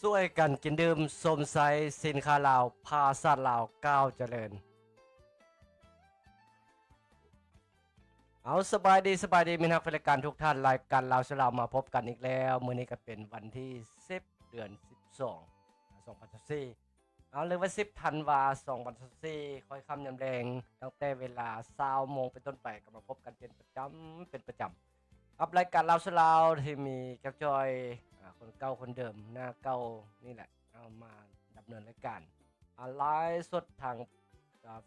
ช่วยกันกินดื่มสมใสสินค้าลาวภาษาลาวก้าวเจริญเอาสบายดีมินักรายการทุกท่านรายการลาวสลาวมาพบกันอีกแล้วมื้อนี้ก็เป็นวันที่10เดือน12 2024เอาเลยว่า10ธันวา2024ค่อยค่ำยามแลงตั้งแต่เวลา20โมงเป็นต้นไปก็มาพบกันเป็นประจำครับรายการลาวสลาวที่มีแก๊ปจอยคนเก่าคนเดิมหน้าเก่านี่แหละเอามาดำเนินรายการไลฟ์สดทาง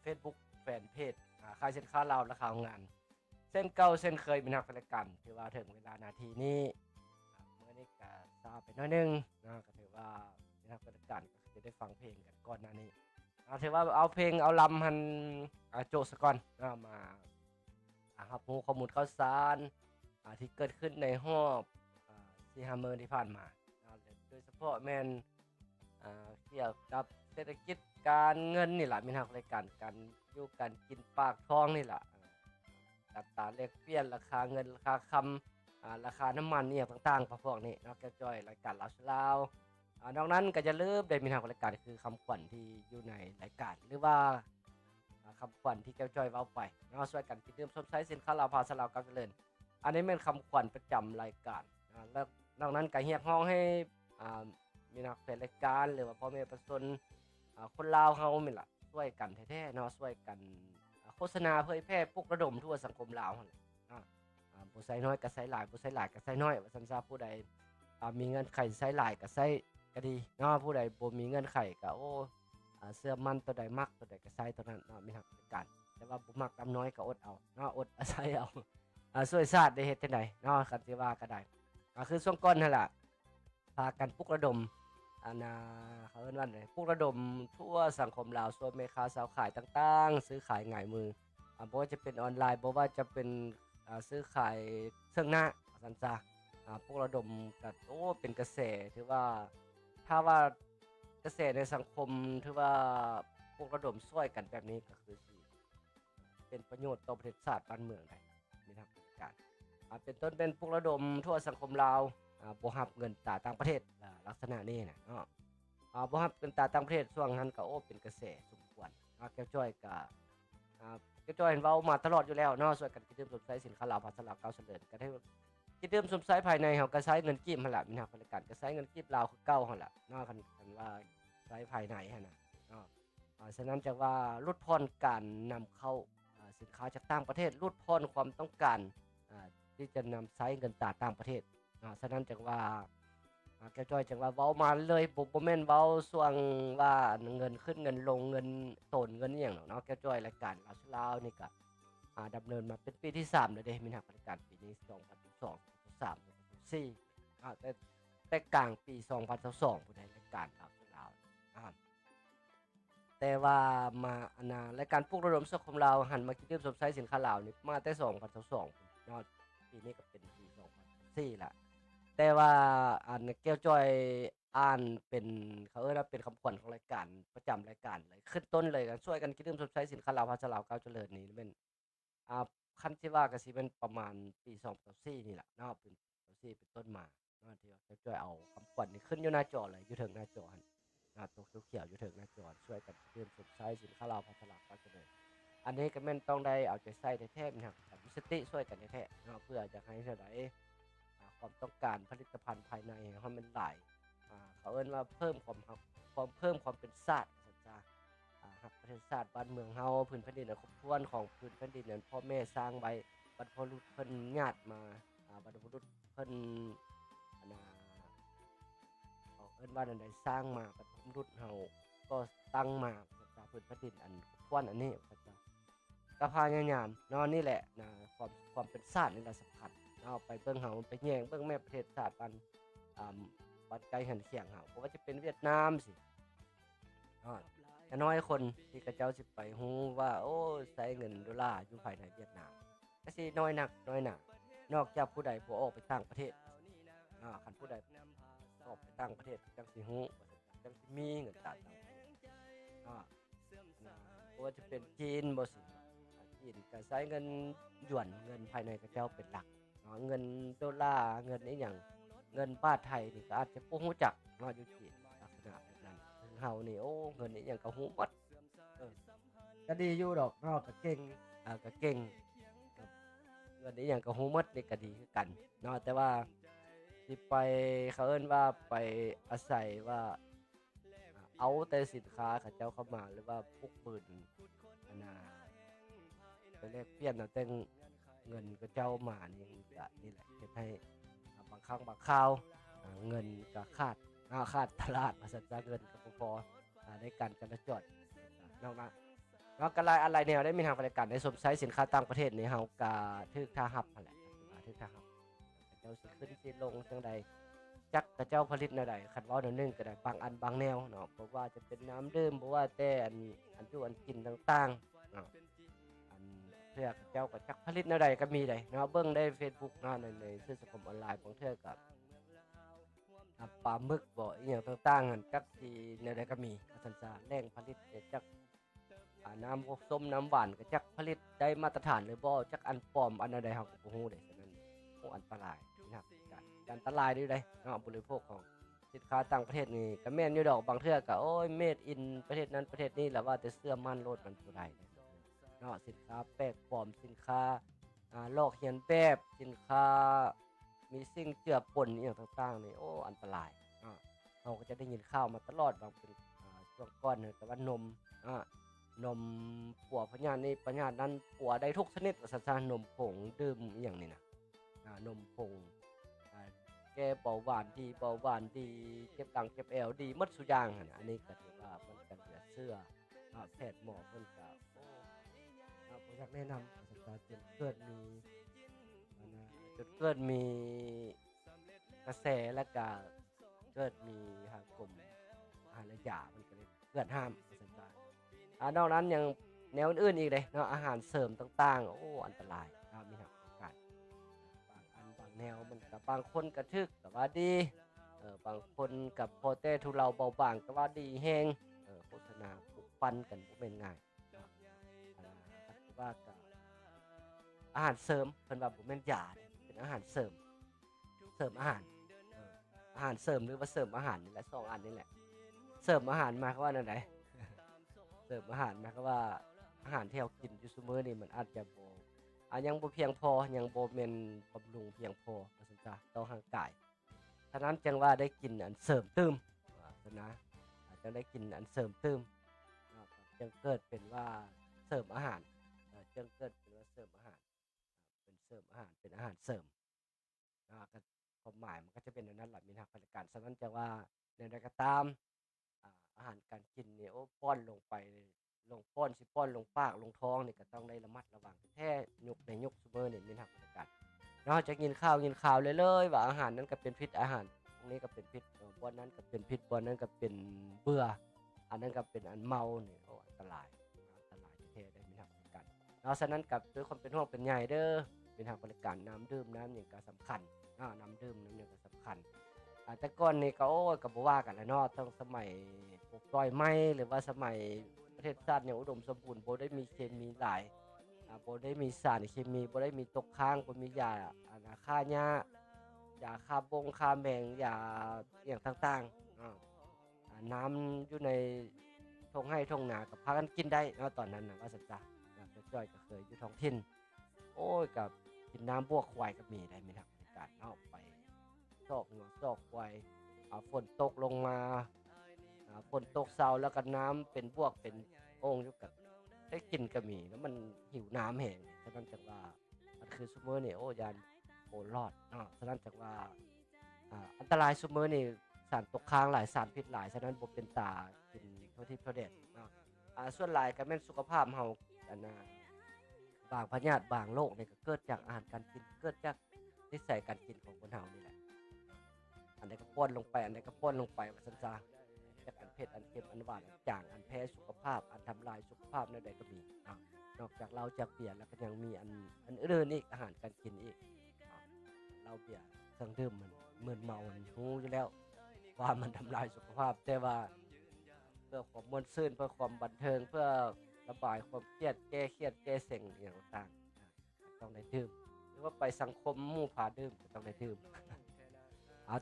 Facebook แฟนเพจขายสินค้าลาวราคางานเส้นเก่าเส้นเคยมีนักรายการถือว่าถึงเวลานาทีนี้เมื่อนี้ก็ซาไปน้อยนึงก็ถือว่ามีนักรายการก็จะได้ฟังเพลงกันก่อนหน้านี้ถือว่าเอาเพลงเอาลำหันโจสก่อนมาครับรู้ข้อมูลข่าวสารที่เกิดขึ้นในรอบ4-5 มื้อที่ผ่านมาโดยเฉพาะแม่นเกี่ยวกับเศรษฐกิจการเงินนี่แหละมีนักรายการการอยู่การกินปากท้องนี่แหละอัตราแลกเปลี่ยนราคาเงินราคาคำราคาน้ำมันนี่ต่างๆพวกนี้นอกจากจอยรายการลาวลาวนอกนั้นก็จะลืมได้มีทางรายการคือคำขวัญที่อยู่ในรายการหรือว่าคำขวัญที่แก้วจอยเว้าไปเนาะช่วยกันคิดดื่มสมใช้สินค้าลาวภาษาลาวก้าวเจริญอันนี้เป็นคำขวัญประจำรายการแล้วนอกนั้นก็เรียกร้องให้มีนักแฟนรายการหรือว่าพ่อแม่ประชาชนคนลาวเฮานี่ล่ะช่วยกันแท้ๆเนาะช่วยกันโฆษณาเผยแพร่ปลุกระดมทั่วสังคมลาวหั่นแหละผู้ใช้น้อยก็ใช้หลายผู้ใช้หลายก็ใช้น้อยว่าซั่นซะผู้ใดมีเงินไขใช้หลายก็ใช้ก็ดีเนาะผู้ใดบ่มีเงินไขก็โอ้เชื่อมั่นตัวใดมักตัวใดก็ใช้ตัวนั้นเนาะมีนักรายการแต่ว่าบ่มักดำน้อยก็อดเอาเนาะอดอาศัยเอาช่วยชาติได้เฮ็ดจังได๋เนาะคันสิว่าก็ได้คือช่วงก่อนนั่นล่ะพากันปลุกระดมเขาเอิ้นว่าไดปลุกระดมทั่วสังคมลาวส่วนแม่ค้าสาวขายต่างๆซื้อขายง่ายมือบ่ว่าจะเป็นออนไลน์บ่ว่าจะเป็นซื้อขายเชิงหน้าว่าซั่นซะปลุกระดมก็โอ้เป็นกระแสถือว่าถ้าว่ากระแสในสังคมถือว่าปลุกระดมช่วยกันแบบนี้ก็คือสิเป็นประโยชน์ต่อประเทศชาติบ้านเมืองได้มีทางการเป็นต้นเป็นปลุกระดมทั่วสังคมลาวบ่รับเงินตราต่างประเทศลักษณะนี้น่ะเนาะบ่รับเงินตราต่างประเทศช่วงนั้นก็โอ้เป็นกระแสสมควรแก้วจ้อยก็แก้วจ้อยเว้ามาตลอดอยู่แล้วเนาะช่วยกันคิดดื่มสมใช้สินค้าลาวภาษาลาวก้าวเจริญก็ได้คิดดื่มสมใช้ภายในเฮาก็ใช้เงินกีบหั่นล่ะมีทางบริการก็ใช้เงินกีบลาวคือเก่าหั่นล่ะเนาะคันว่าใช้ภายในหั่นน่ะเนาะฉะนั้นจักว่าลดทอนการนำเข้าสินค้าจากต่างประเทศลดทอนความต้องการที่จะนำใช้เงินตราต่างประเทศฉะนั้นจังว่าแก้วจ้อยจังว่าเว้ามาเลยบ่แม่นเว้าช่วงว่าเงินขึ้นเงินลงเงินโตนเงินอิหยังดอกเนาะแก้วจ้อยรายการลาวลาวนี่ก็ดำเนินมาเป็นปีที่3แล้วเด้มีนักรายการปีนี้2022 2023 2024แต่กลางปี2022ผู้ใดรายการลาวลาวแต่ว่ามาอันรายการปลุกระดมสังคมลาวหันมาคิดดื่มสมใช้สินค้าลาวนี่มาแต่2022เนาะปีนี้ก็เป็นปี2024แล้วแต่ว่าแก้วจ้อยอ่านเป็นเขาเอิ้นว่าเป็นคำขวัญของรายการประจำรายการเลยขึ้นต้นเลยก็ช่วยกันคิดดื่มสมใช้สินค้าลาวภาษาลาวก้าวเจริญนี่แม่นอ่าคันสิว่าก็สิเป็นประมาณปี2024นี่ล่ะเนาะเป็น2024เป็นต้นมาเนาะที่ว่าแก้วจ้อยเอาคำขวัญนี่ขึ้นอยู่หน้าจอเลยอยู่เทิงหน้าจอหั่นตัวเขียวๆอยู่เทิงหน้าจอช่วยกันคิดดื่มสมใช้สินค้าลาวภาษาลาวก้าวเจริญอันนี้ก็แม่นต้องได้เอาใจใส่แท้ๆนะครับมีสติช่วยกันแท้ๆเนาะเพื่อจะให้เท่าใดความต้องการผลิตภัณฑ์ภายในให้มันหลายเขาเอิ้นว่าเพิ่มความเป็นชาติว่าซั่นซะรักประเทศชาติบ้านเมืองเฮาพื้นแผ่นดินอันครบถ้วนของพื้นแผ่นดินนั้นพ่อแม่สร้างไว้บรรพบุรุษเพิ่นญาติมาบรรพบุรุษเพิ่นอันน่ะเขาเอิ้นว่าจั่งใดสร้างมาบรรพบุรุษเฮาก็ตั้งมาว่าซั่นซะพื้นแผ่นดินอันครบถ้วนอันนี้ว่าซั่นซะก็พยายามเนาะนี่แหละความเป็นชาตินี่แหละสำคัญเนาะไปเบิ่งเฮาไปแยงเบิ่งแม่ประเทศชาติบ้านอ่า บ้านไกลหันเคียงเฮาบ่ว่าจะเป็นเวียดนามสิก็น้อยคนที่เขาเจ้าสิไปฮู้ว่าโอ้ใช้เงินดอลลาร์อยู่ภายในเวียดนามก็สิน้อยนักน้อยหนานอกจากผู้ใดบ่ออกไปต่างประเทศคันผู้ใดออกไปต่างประเทศจังสิฮู้ว่าจังสิมีเงินตราต่างประเทศอาบ่ว่าจะเป็นจีนบ่สิจีนก็ใช้เงินหยวนเงินภายในเขาเจ้าเป็นหลักเงินดอลลาร์เงินอิหยัง เงินบาทไทยนี่ก็อาจจะบ่ฮู้จักเนาะอยู่จีนลักษณะแบบนั้นถึงเฮานี่โอ้เงินนี่หยังก็ฮู้หมดเออก็ดีอยู่ดอกเนาะก็เก่งก็เก่งก็เงินนี่หยังก็ฮู้หมดนี่ก็ดีคือกันเนาะแต่ว่าสิไปเขาเอิ้นว่าไปอาศัยว่าเอาแต่สินค้าเขาเจ้าเข้ามาหรือว่าพกปืนอันน่ะไปแลกเปลี่ยนเอาแต่เงินเขาเจ้ามานี่ก็นี่แหละเฮ็ดให้บางครั้งบางคราวเงินก็ขาดตลาดว่าซั่นซะเงินก็บ่พอในการจราจรนอกนั้นเนาะก็หลายอันหลายแนวได้มีทางบริการได้สวมใช้สินค้าต่างประเทศนี่เฮาก็ถูกท่ารับนั่นแหละถูกท่ารับเขาเจ้าสิขึ้นสิลงจังใด จักกระเจ้าผลิตแนวใดคันเว้าแนวหนึ่งก็ได้บางอันบางแนวเนาะบ่ว่าจะเป็นน้ำดื่มบ่ว่าแต่อันอยู่อันกินต่างๆเนาะอันเทื่อเขาเจ้าก็จักผลิตแนวใดก็มีได้เนาะเบิ่งในเฟซบุ๊กเนาะในสื่อสังคมออนไลน์บางเทื่อก็ปลาหมึกบ่อิหยังต่างๆหั่นจักสิแนวใดก็มีว่าซั่นซะแหล่งผลิตเนี่ยจักน้ำพวกส้มน้ำหวานก็จักผลิตได้มาตรฐานหรือบ่จักอันปลอมอันใดเฮาก็บ่ฮู้เด้ฉะนั้นโอ้อันตรายนะครับอันตรายด้วยเด้เนาะบริโภคของสินค้าต่างประเทศนี่ก็แม่นอยู่ดอกบางเทื่อก็โอ้ย made in ประเทศนั้นประเทศนี้แล้วว่าแต่เสื้อมั่นโลดมันบ่ได้เนาะสินค้าแปลกปลอมสินค้าลอกเลียนแบบสินค้ามีสิ่งเจือปนอีหยังต่างๆนี่โอ้อันตรายเราก็จะได้ยินข่าวมาตลอดบางเป็นช่วงก่อนเนี่ยแต่ว่านมนมปัวพญานี่พญานั้นปัวได้ทุกชนิดว่าซั่นซะนมผงดื่มอีหยังนี่นะนมผงแก้เบาหวานดีเบาหวานดีเก็บตังค์เก็บแอวดีหมดซุอย่างหั่นน่ะอันนี้ก็ถือว่ามันก็เหลือเชื่อแพทย์หมอเพิ่นก็โอ้บ่อยากแนะนำว่าซั่นซะจนเกิดมีจนเกิดมีกระแสแล้วก็เกิดมีทางกรมอาหารและยามันก็เลยเกิดห้ามว่าซั่นซะนอกนั้นยังแนวอื่นๆอีกเด้เนาะอาหารเสริมต่างๆโอ้อันตรายมีทางการ บางอันบางแนวมันกับบางคนกระทึกก็ว่าดีบางคนกับพอแต่ทุเลาเบาบางก็ว่าดีแฮงโฆษณาปลุกปั้นกันบ่แม่นง่ายเนาะก็ถือว่าก็อาหารเสริมเพิ่นว่าบ่แม่นยาเด้เป็นอาหารเสริมอาหารอาหารเสริมหรือว่าเสริมอาหารนี่แหละ2อันนี่แหละเสริมอาหารหมายความว่าแนวใดเสริมอาหารหมายความว่าอาหารที่เรากินอยู่ซุมื้อนี่มันอาจจะบ่ยังบ่เพียงพอยังบ่แม่นบำรุงเพียงพอว่าซั่นจ้ะต่อร่างกายฉะนั้นจึงว่าได้กินอันเสริมเติมซั่นนะจึงได้กินอันเสริมเติมจึงเกิดเป็นว่าเสริมอาหารจึงเกิดเป็นว่าเสริมอาหารเป็นเสริมอาหารเป็นอาหารเสริมก็ความหมายมันก็จะเป็นอันนั้นแหละมีทางราชการฉะนั้นจะว่าแนวใดก็ตามอาหารการกินนี่โอ้ป้อนลงไปลงป้อนสิป้อนลงปากลงท้องนี่ก็ต้องได้ระมัดระวังแท้ยุคในยุคซุมื้อนี่มีทางราชการนอกจากกินข้าวเลยว่าอาหารนั้นก็เป็นพิษอาหารตรงนี้ก็เป็นพิษบ่อนนั้นก็เป็นพิษบ่อนนั้นก็เป็นเบื่ออันนั้นก็เป็นอันเมานี่โอ้อันตรายแท้ๆได้มีทางราชการฉะนั้นกับด้วยความเป็นห่วงเป็นใยเด้อเป็นทางบริการน้ำดื่มน้ำหยังก็สำคัญน้ำดื่มน้ำหยังก็สำคัญแต่ก่อนนี่ก็โอ้ยก็บ่ว่ากันแหล้วเนาะต้องสมัยปลูกต้อยไม้หรือว่าสมัยประเทศชาติยังอุดมสมบูรณ์บ่ได้มีเคมีหลายบ่ได้มีสารเคมีบ่ได้มีตกค้างบ่มียาฆ่าหญ้ายาฆ่าบงฆ่าแมงยาอิหยังต่างๆน้ำอยู่ในทุ่งไร่ทุ่งนาก็พากันกินได้เนาะตอนนั้นน่ะว่าซั่นจ้ะจ้อยก็เคยอยู่ท้องถิ่นโอ้ยก็กินน้ำบัวควายก็มีได้มีทางบริการเนาะไปซอกงัวซอกควายฝนตกลงมาฝนตกเซาแล้วก็น้ำเป็นบวกเป็นโอ่งอยู่กับได้กินก็มีแล้วมันหิวน้ำแห้งฉะนั้นจังว่ามันคือซุมื้อนี่โอ้ยานโอ้รอดฉะนั้นจังว่าอันตรายซุมื้อนี่สารตกค้างหลายสารพิษหลายฉะนั้นบ่เป็นตากินเท่าที่เท่าแดดเนาะส่วนหลายก็แม่นสุขภาพเฮาอันน่ะบางพยาธิบางโรคนี่ก็เกิดจากอาหารการกินเกิดจากนิสัยการกินของคนเฮานี่แหละอันใดก็ป้อนลงไปอันใดก็ป้อนลงไปว่าซั่นซะจากอันเผ็ดอันเค็มอันหวานอันจางอันแพ้สุขภาพอันทำลายสุขภาพแนวใดก็มีนอกจากเหล้าจากเบียร์แล้วก็ยังมีอันอื่นอีกอาหารการกินอีกเหล้าเบียร์เครื่องดื่มมันมึนเมามันรู้อยู่แล้วว่ามันทำลายสุขภาพแต่ว่าเพื่อความม่วนซื่นเพื่อความบันเทิงเพื่อระบายความเครียดแก้เครียดแก้เซ็งอย่างต่างๆต้องได้ดื่มหรือว่าไปสังคมหมู่พาดื่มก็ต้องได้ดื่ม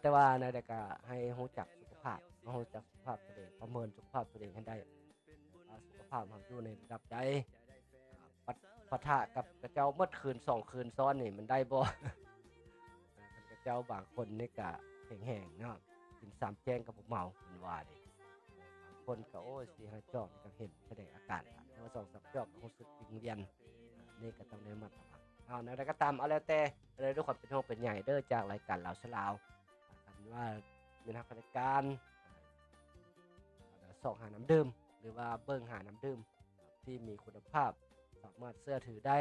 แต่ว่าในแต่ก็ให้รู้จักสุขภาพรู้จักสุขภาพตัวเองประเมินสุขภาพตัวเองให้ได้ว่าสุขภาพเราอยู่ในระดับใดปะปะทะกับกระเจ้าเมื่อคืน2คืนซ้อนนี่มันได้บ่ คันกระเจ้าบางคนนี่ก็แห้งๆเนาะกิน3แจ้งก็บ่เมาเพิ่นว่าเด้บางคนก็โอ้ย4-5จอกนี่ก็เห็นแสดงอาการแล้วแต่ว่า2-3จอกก็รู้สึกวิงเวียนนี่ก็ต้องได้ระมัดระวังแนวใดก็ตามเอาแล้วแต่เลยด้วยความเป็นห่วงเป็นใยเด้อจากรายการลาวสลาวคันว่ามีนักรายการส่องหาน้ำดื่มหรือว่าเบิ่งหาน้ำดื่มที่มีคุณภาพสามารถเชื่อถือได้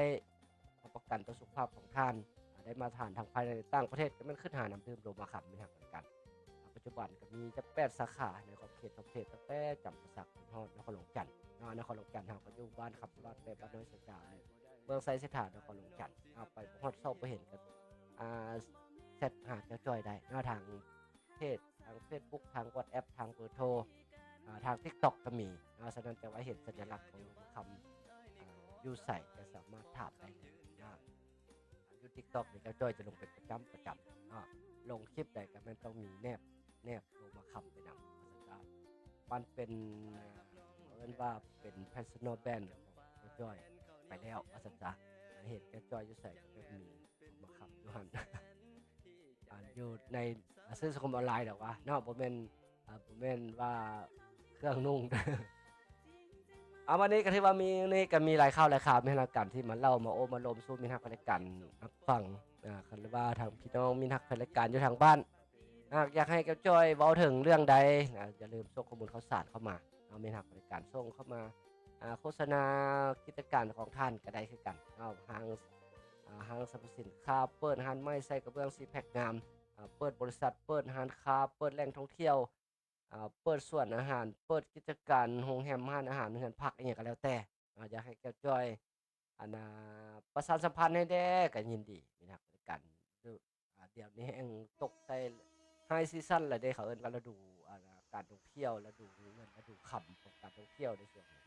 รับประกันต่อสุขภาพของท่าน ได้มาตรฐานทางภายในต่างประเทศก็แม่นขึ้นหาน้ำดื่มโลมาขับมีหักเหมือนกันปัจจุบันก็มีจะ8สาขาในขอบเขตประเทศตั้งแต่จำปาสักถึงฮอดนครหลวงจันทน์นครหลวงจันทน์เฮาก็อยู่บ้านขับรถไปบ้านน้อยสกาเมืองไซเสถานนครหลวงจันทน์เอาไปฮอดเซาบ่เห็นกันแชตหาเจ้าจ้อยได้ทางเพจทาง Facebook ทาง WhatsApp ทางเบอร์โทรทาง TikTok ก็มีฉะนั้นจะว่าเห็นสัญลักษณ์ของคำอยู่ใส่จะสามารถถามได้เลยยู TikTok นี่เจ้าจ้อยจะลงเป็นประจำลงคลิปใดก็แม่นต้องมีแนบลงมาคำไปนำมันเป็นเอิ้นว่าเป็น personal brand ของเจ้าจ้อยไปแล้วว่าซั่นซะเห็นเจ้าจ้อยอยู่ใส่ก็มีมาคำอยู่หั่น อยู่ในสื่อสังคมออนไลน์ดอกว่าเนาะบ่แม่นบ่แม่นว่าเครื่องนุ่ง วันนี้ก็ถือว่ามีนี่ก็มีหลายข่าวหลายข่าวมีนักการที่มาเล่ามาโอ้มาลมสู้มีนักรายการรับฟังคันว่าทางพี่น้องมีนักรายการอยู่ทางบ้านอยากให้แก้วจ้อยเว้าถึงเรื่องใดอย่าลืมส่งข้อมูลข่าวสารเข้ามามีนักรายการส่งเข้ามาโฆษณากิจการของท่านก็ได้คือกันห้างสรรพสินค้าเปิดร้านไม้ใส่กระเบื้องซีแพ็คงามเปิดบริษัทเปิดร้านค้าเปิดแหล่งท่องเที่ยวเปิดสวนอาหารเปิดกิจการโรงแรมร้านอาหารเรือนพักอหยังก็แล้วแต่อยากให้แก้วจ้อยประชาสัมพันธ์ให้แด้ก็ยินดีมีนักบริการเดี๋ยวนี้แฮ่งตกใส่ High Season แล้วเด้เขาเอิ้นว่าฤดูการท่องเที่ยวฤดูเงินฤดูค่ำของการท่องเที่ยวในช่วงนี้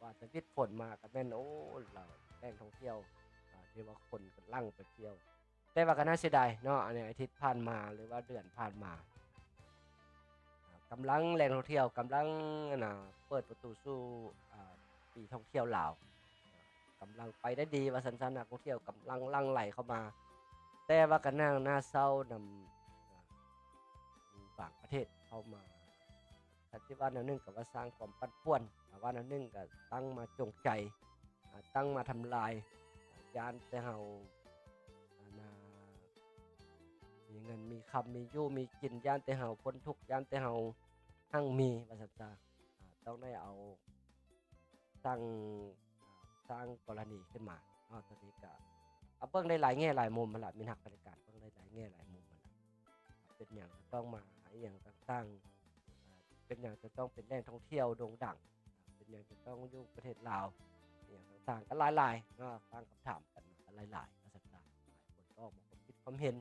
ว่าจะวิดฝนมาก็แม่นโอ้เราแหล่งท่องเที่ยวที่ว่าคนกำลังไปเที่ยวแต่ว่าก็น่าเสียดายเนาะอันนี้อาทิตย์ผ่านมาหรือว่าเดือนผ่านมากำลังแหล่งท่องเที่ยวกำลังเปิดประตูสู่ปีท่องเที่ยวลาวกำลังไปได้ดีว่าซั่นๆนักท่องเที่ยวกำลังหลั่งไหลเข้ามาแต่ว่าก็น่าเศร้านำบางประเทศเข้ามาถ้าสิว่าแนวหนึ่งก็ว่าสร้างความปั่นป่วนว่าแนวหนึ่งก็ตั้งมาจงใจตั้งมาทำลายย้านแต่เฮาน่ามีเงินมีคำมีอยู่มีกินย้านแต่เฮาพ้นทุกข์ย้านแต่เฮาหั่งมีว่าซั่นซะต้องได้เอาตั้งสร้างกรณีขึ้นมาตอนนี้ก็เบิ่งได้หลายแง่หลายมุมนั่นล่ะมีนักบริการเบิ่งได้หลายแง่หลายมุมนั่นล่ะเป็นหยังก็ต้องมาอิหยังต่างๆเป็นหยังจะต้องเป็นแหล่งท่องเที่ยวโด่งดังเป็นหยังจะต้องอยู่ประเทศลาวอิหยังต่างๆก็หลายๆตั้งคำถามกันมาหลายๆว่าซั่นซะหลายคนก็ออกมาความคิดความเห็น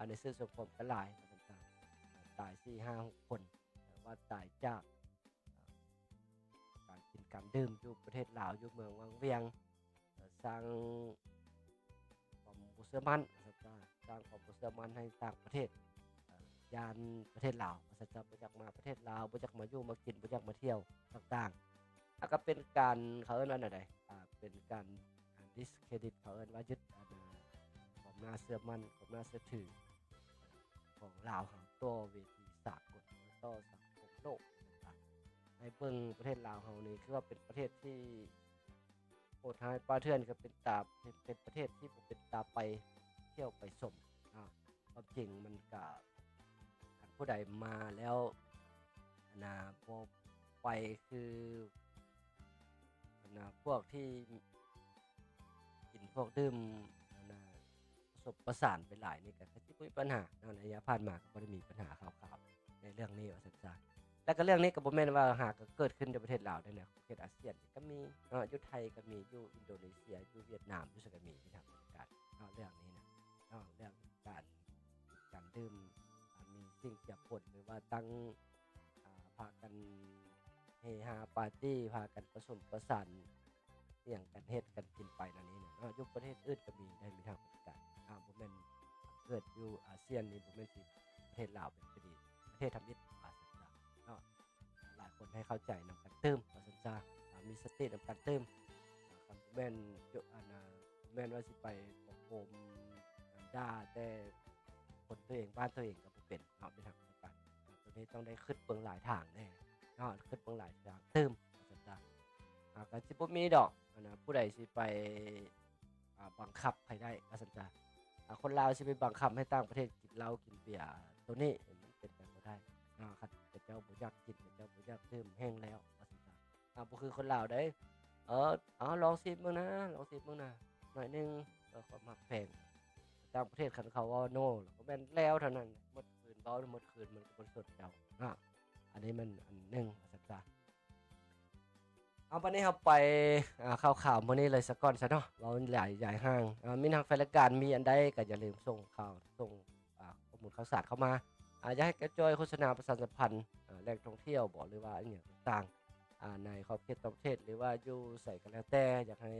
ในสื่อสังคมก็หลายว่าซั่นซะตาย4-5-6คนว่าตายจากการกินการดื่มอยู่ประเทศลาวอยู่เมืองวังเวียงสร้างความบ่เชื่อมั่นว่าซั่นซะสร้างความบ่เชื่อมั่นให้ต่างประเทศย้านประเทศลาวว่าซั่นซะบ่อยากมาประเทศลาวบ่อยากมาอยู่มากินบ่อยากมาเที่ยวต่างๆก็เป็นการเขาเอิ้นว่าแนวใดเป็นการdiscredit เขาเอิ้นว่ายึดความน่าเชื่อมั่นความน่าเชื่อถือของลาวเราต่อเวทีสากลต่อสังคมโลกต่างๆให้เบิ่งประเทศลาวเรานี่คือว่าเป็นประเทศที่โหดร้ายป่าเถื่อนก็เป็นประเทศที่บ่เป็นตาไปเที่ยวไปชมความจริงมันก็คันผู้ใดมาแล้วบ่ไปคือพวกที่กินพวกดื่มประสบประสานไปหลายนี่ก็สิบ่มีปัญหาในระยะผ่านมาก็บ่ได้มีปัญหาข่าวๆในเรื่องนี้ว่าซั่นซะแล้วก็เรื่องนี้ก็บ่แม่นว่าหากเกิดขึ้นในประเทศลาวได้นะประเทศอาเซียนก็มีอยู่ไทยก็มีอยู่อินโดนีเซียอยู่เวียดนามอยู่ซั่นก็มีที่ทำการเรื่องนี้นะเรื่องการดื่มมีสิ่งเจือปนหรือว่าตั้งพากันเฮฮาปาร์ตีพากันผสมประสานอิหยังกันเฮ็ดกันกินไปนั่นนี่นะอยู่ประเทศอื่นก็มีได้มีทางบริการบ่แม่น เกิดอยู่อาเซียนนี่บ่แม่นสิประเทศลาวเป็นประเทศทำอิฐว่าซั่นซะเนาะหลายคนให้เข้าใจนำกันตื้มว่าซั่นซะมีสตินำกันตื้มคันบ่แม่นจุอันน่ะบ่แม่นว่าสิไปปกโกมด่าแต่คนตัวเองบ้านตัวเองก็บ่เป็นเนาะเป็นทางราชการตัวนี้ต้องได้คิดเบิ่งหลายทางแน่เนาะคิดเบิ่งหลายทางตื้มว่าซั่นซะก็สิบ่มีดอกอันน่ะผู้ใดสิไปบังคับให้ได้ว่าซั่นซะคนลาวสิไปบังคับให้ต่างประเทศกินเหล้ากินเบียร์ตัวนี้มันเป็นไปบ่ได้คันเขาเจ้าบ่อยากกินเขาเจ้าบ่อยากดื่มแห้งแล้วว่าซั่นซะบ่คือคนลาวเด้ลองซิมมึงนะลองซิมมึงนะหน่อยหนึงความมักแพงต่างประเทศคันเขาว่าโนแล้วก็แม่นแล้วเท่านั้นหมดคืนเว้าหมดคืนมันก็บ่สดเจ้าอันนี้มันอันหนึงว่าซั่นซะบัดนี้เราไปข่าวๆมื้อนี้เลยสักก่อนซะเนาะเว้าหลายห้างมีทางแฟนรายการมีอันใดก็อย่าลืมส่งข่าวส่งข้อมูลข่าวสารเข้ามาอยากให้กระจายโฆษณาประชาสัมพันธ์แหล่งท่องเที่ยวบ่หรือว่าอีหยังต่างๆในขอบเขตต่างประเทศหรือว่าอยู่ไสก็แล้วแต่อยากให้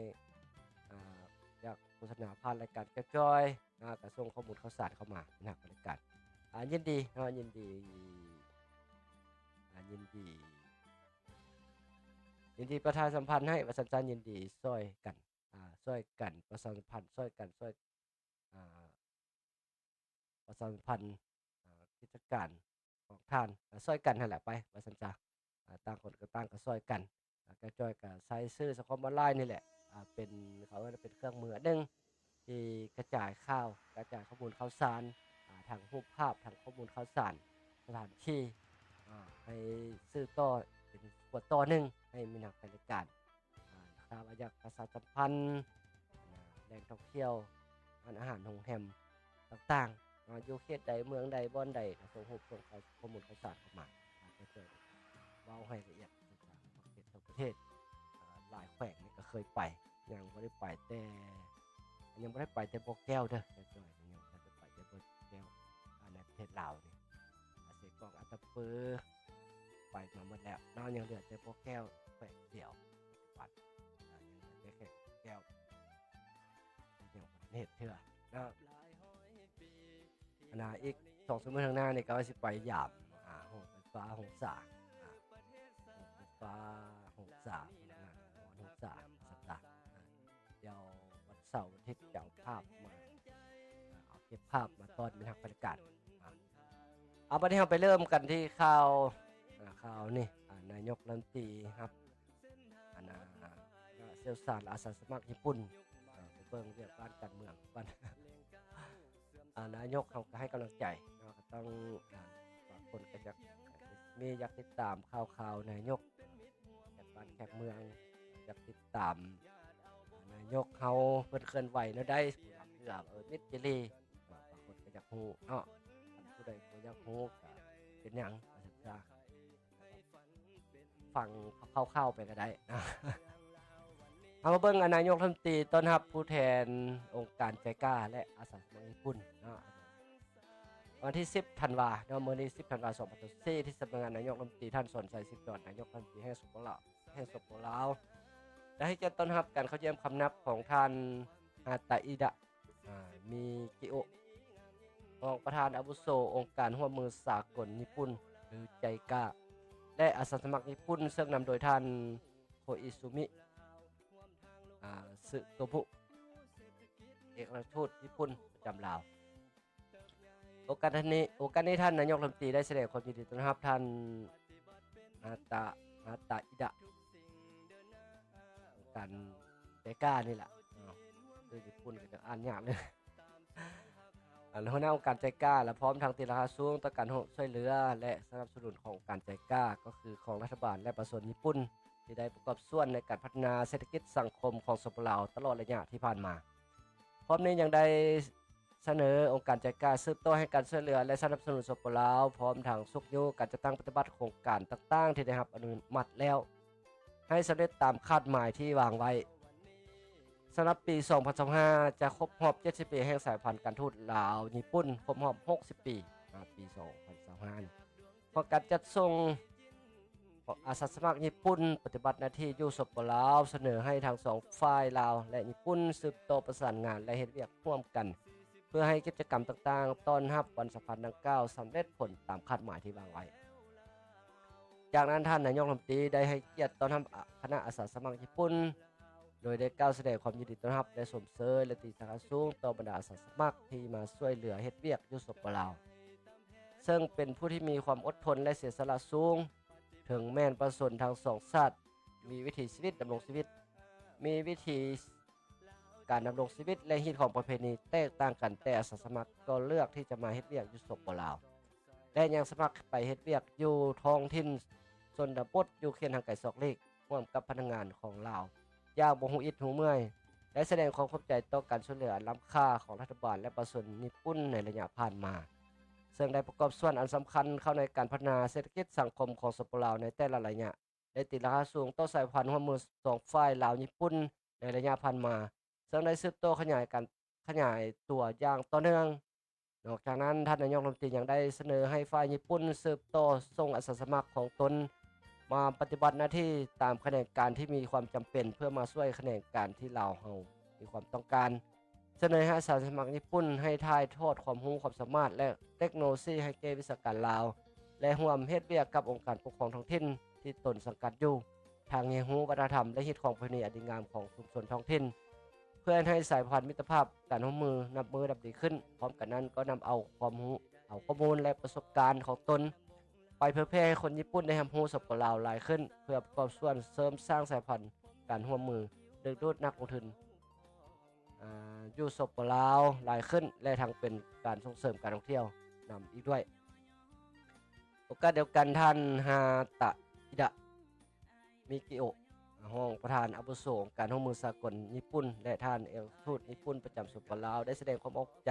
อยากโฆษณาผ่านรายการกระจายก็ส่งข้อมูลข่าวสารเข้ามานะรายการยินดียินดีประชาสัมพันธ์ให้ว่าซั่นๆยินดีช่วยกันช่วยกันประชาสัมพันธ์ช่วยกันช่วยประชาสัมพันธ์กิจการของท่านช่วยกันนั่นแหละไปว่าซั่นจ้ะต่างคนก็ต่างก็ช่วยกันกระจายก็ใช้สื่อสังคมออนไลน์นี่แหละเป็นเขาว่าเป็นเครื่องมืออันหนึ่งที่กระจายข่าวกระจายข้อมูลข่าวสารทางรูปภาพทางข้อมูลข่าวสารสถานที่ให้สื่อต่อเป็นส่วนต่อหนึ่งให้มีนักรายการถ้าว่าอยากประชาสัมพันธ์แหล่งท่องเที่ยวอาหารโรงแรมต่างๆอยู่เขตใดเมืองใดบ่อนใดก็ส่งรูปส่งข้อมูลข่าวสารเข้ามาก็ช่วยเว้าให้ละเอียดทั่วประเทศหลายแขวงนี่ก็เคยไปยังบ่ได้ไปแต่บ่อแก้วเด้อจ้อยยังบ่ได้ไปแต่บ่อแก้วในประเทศลาวนี่เสกองอัตตปือไปมาหมดแล้วเนาะยังเหลือแต่บ่อแก้วแขวงเดียวปัจจุบันยังเหลือแต่แก้วยังบ่ได้เฮ็ดเทื่อเนาะอีก2 ชั่วโมงข้างหน้านี่ก็ว่าสิไปยามโรงไฟฟ้าหงสาหงสาหงสาสัปดาห์เดี๋ยววันเสาร์วันอาทิตย์จะเอาภาพมาเอาเก็บภาพมาตอนเป็นทางบรรยากาศบัดนี้เราไปเริ่มกันที่ข่าวนี่นายกรัฐมนตรีครับเซลซานอาสาสมัครญี่ปุ่นไปเบิ่งเรื่องการเมืองบ้านนายกเขาก็ให้กำลังใจก็ต้องคนก็อยากติดตามข่าวนายกบ้านแขกเมืองอยากติดตามนายกเขาเพิ่นเคลื่อนไหวแล้วได้เพื่อมิตรจิลีบางคนก็อยากฮู้เนาะผู้ใดบ่อยากฮู้ก็เป็นหยังศึกษาฟังเข้าไปก็ได้นะเอามาเบิ่งนายกรัฐมนตรีต้อนรับผู้แทนองค์การใจกล้าและอาสาสมัครญี่ปุ่นเนาะวันที่10ธันวาคมมื้อนี้10ธันวาคม2024ที่สำนักงานนายกรัฐมนตรีท่านสนชัยสิทธิ์ดอนนายกรัฐมนตรีแห่งสปปลาวและให้การต้อนรับการเข้าเยี่ยมคำนับของท่านฮาตาอิดะมีกิโอรองประธานอาวุโสองค์การร่วมมือสากลญี่ปุ่นหรือใจกล้าและอาสาสมัครญี่ปุ่นซึ่งนำโดยท่านโคอิซุมิสึโตบุเอกอัครราชทูตญี่ปุ่นประจำลาวโอกาสนี้ท่านนายกรัฐมนตรีได้แสดงความยินดีต้อนรับท่านฮาตาอิดะการใจกล้านี่แหละคือญี่ปุ่นก็จะอ่านยากเลยหัวหน้าองค์การใจกล้าและพร้อมทางตีราคาสูงต่อการช่วยเหลือและสนับสนุนของการใจกล้าก็คือของรัฐบาลและประชาชนญี่ปุ่นที่ได้ประกอบส่วนในการพัฒนาเศรษฐกิจสังคมของสปปลาวตลอดระยะที่ผ่านมาพร้อมนี้ยังได้เสนอองค์การใจกล้าสืบต่อให้การช่วยเหลือและสนับสนุนสปปลาวพร้อมทางสุขโยการจัดตั้งปฏิบัติโครงการต่างๆที่ได้รับอนุมัติแล้วให้สำเร็จตามคาดหมายที่วางไว้สำหรับปี 2025 จะครบรอบ 70 ปีแห่งสายพันธุ์การทูตลาวญี่ปุ่นครบรอบ 60 ปีปี 2025 ของการจัดส่งอาสาสมัครญี่ปุ่นปฏิบัติหน้าที่อยู่สปปลาวเสนอให้ทั้ง2ฝ่ายลาวและญี่ปุ่นสืบต่อประสานงานและเฮ็ดเวียกร่วมกัน เพื่อให้กิจกรรมต่างๆต้อนรับวันสำคัญดังกล่าวสำเร็จผลตามคาดหมายที่วางไว้จากนั้นท่านนายกรัฐมนตรีได้ให้เกียรติต้อนรับคณะอาสาสมัครญี่ปุ่นโดยได้กล่าวแสดงความยินดีต้อนรับและสมเสยและตีสากสูงต่อบรรดาอาสาสมัครที่มาช่วยเหลือเฮ็ดเวียกอยู่สปปลาวซึ่งเป็นผู้ที่มีความอดทนและเสียสละสูงถึงแม้นประสนทางสองชาติมีวิถีชีวิตดำรงชีวิตมีวิธีการดำรงชีวิตและฮีตของประเพณีแตกต่างกันแต่อาสาสมัครก็เลือกที่จะมาเฮ็ดเวียกอยู่สปปลาวและยังสมัครไปเฮ็ดเวียกอยู่ท้องถิ่นชนบทอยู่เขตทางไกลซอกเล็กร่วมกับพนักงานของลาวอย่างบ่ฮู้อิดฮู้เมื่อยและแสดงความขอบใจต่อการช่วยเหลือล้ำค่าของรัฐบาลและประชาชนญี่ปุ่นในระยะผ่านมาซึ่งได้ประกอบส่วนอันสำคัญเข้าในการพัฒนาเศรษฐกิจสังคมของสปปลาวในแต่ละระยะได้ตีราคาสูงต่อสายพันธุ์ร่วมมือสองฝ่ายลาวญี่ปุ่นในระยะผ่านมาซึ่งได้สืบโตขยายตัวอย่างต่อเนื่องนอกจากนั้นท่านนายกรัฐมนตรียังได้เสนอให้ฝ่ายญี่ปุ่นสืบโตส่งอาสาสมัครของตนมาปฏิบัติหน้าที่ตามแขนงการที่มีความจำเป็นเพื่อมาช่วยแขนงการที่ลาวเฮามีความต้องการเสนอให้อาสาสมัครญี่ปุ่นให้ถ่ายทอดความรู้ความสามารถและเทคโนโลยีให้แก่วิชาการลาวและร่วมเฮ็ดเวียกกับองค์การปกครองท้องถิ่นที่ตนสังกัดอยู่ทางเรียนรู้วัฒนธรรมและฮิตของประเพณีอันดีงามของชุมชนท้องถิ่นเพื่อให้สายพันธุ์มิตรภาพการร่วมมือนับมือดับดีขึ้นพร้อมกันนั้นก็นำเอาความรู้เอาข้อมูลและประสบการณ์ของตนไปเผยแพร่ให้คนญี่ปุ่นได้รับรู้สปปลาวหลายขึ้นเพื่อประกอบส่วนเสริมสร้างสายพันธุ์การร่วมมือดึงดูดนักลงทุนอยู่สปปลาวหลายขึ้นและทั้งเป็นการส่งเสริมการท่องเที่ยวนำอีกด้วยโอกาสเดียวกันท่านฮาตะอิดะมิกิโอะห้องประธานอาวุโสการร่วมมือสากลญี่ปุ่นและท่านเอลทูตญี่ปุ่นประจำสปปลาวได้แสดงความอกใจ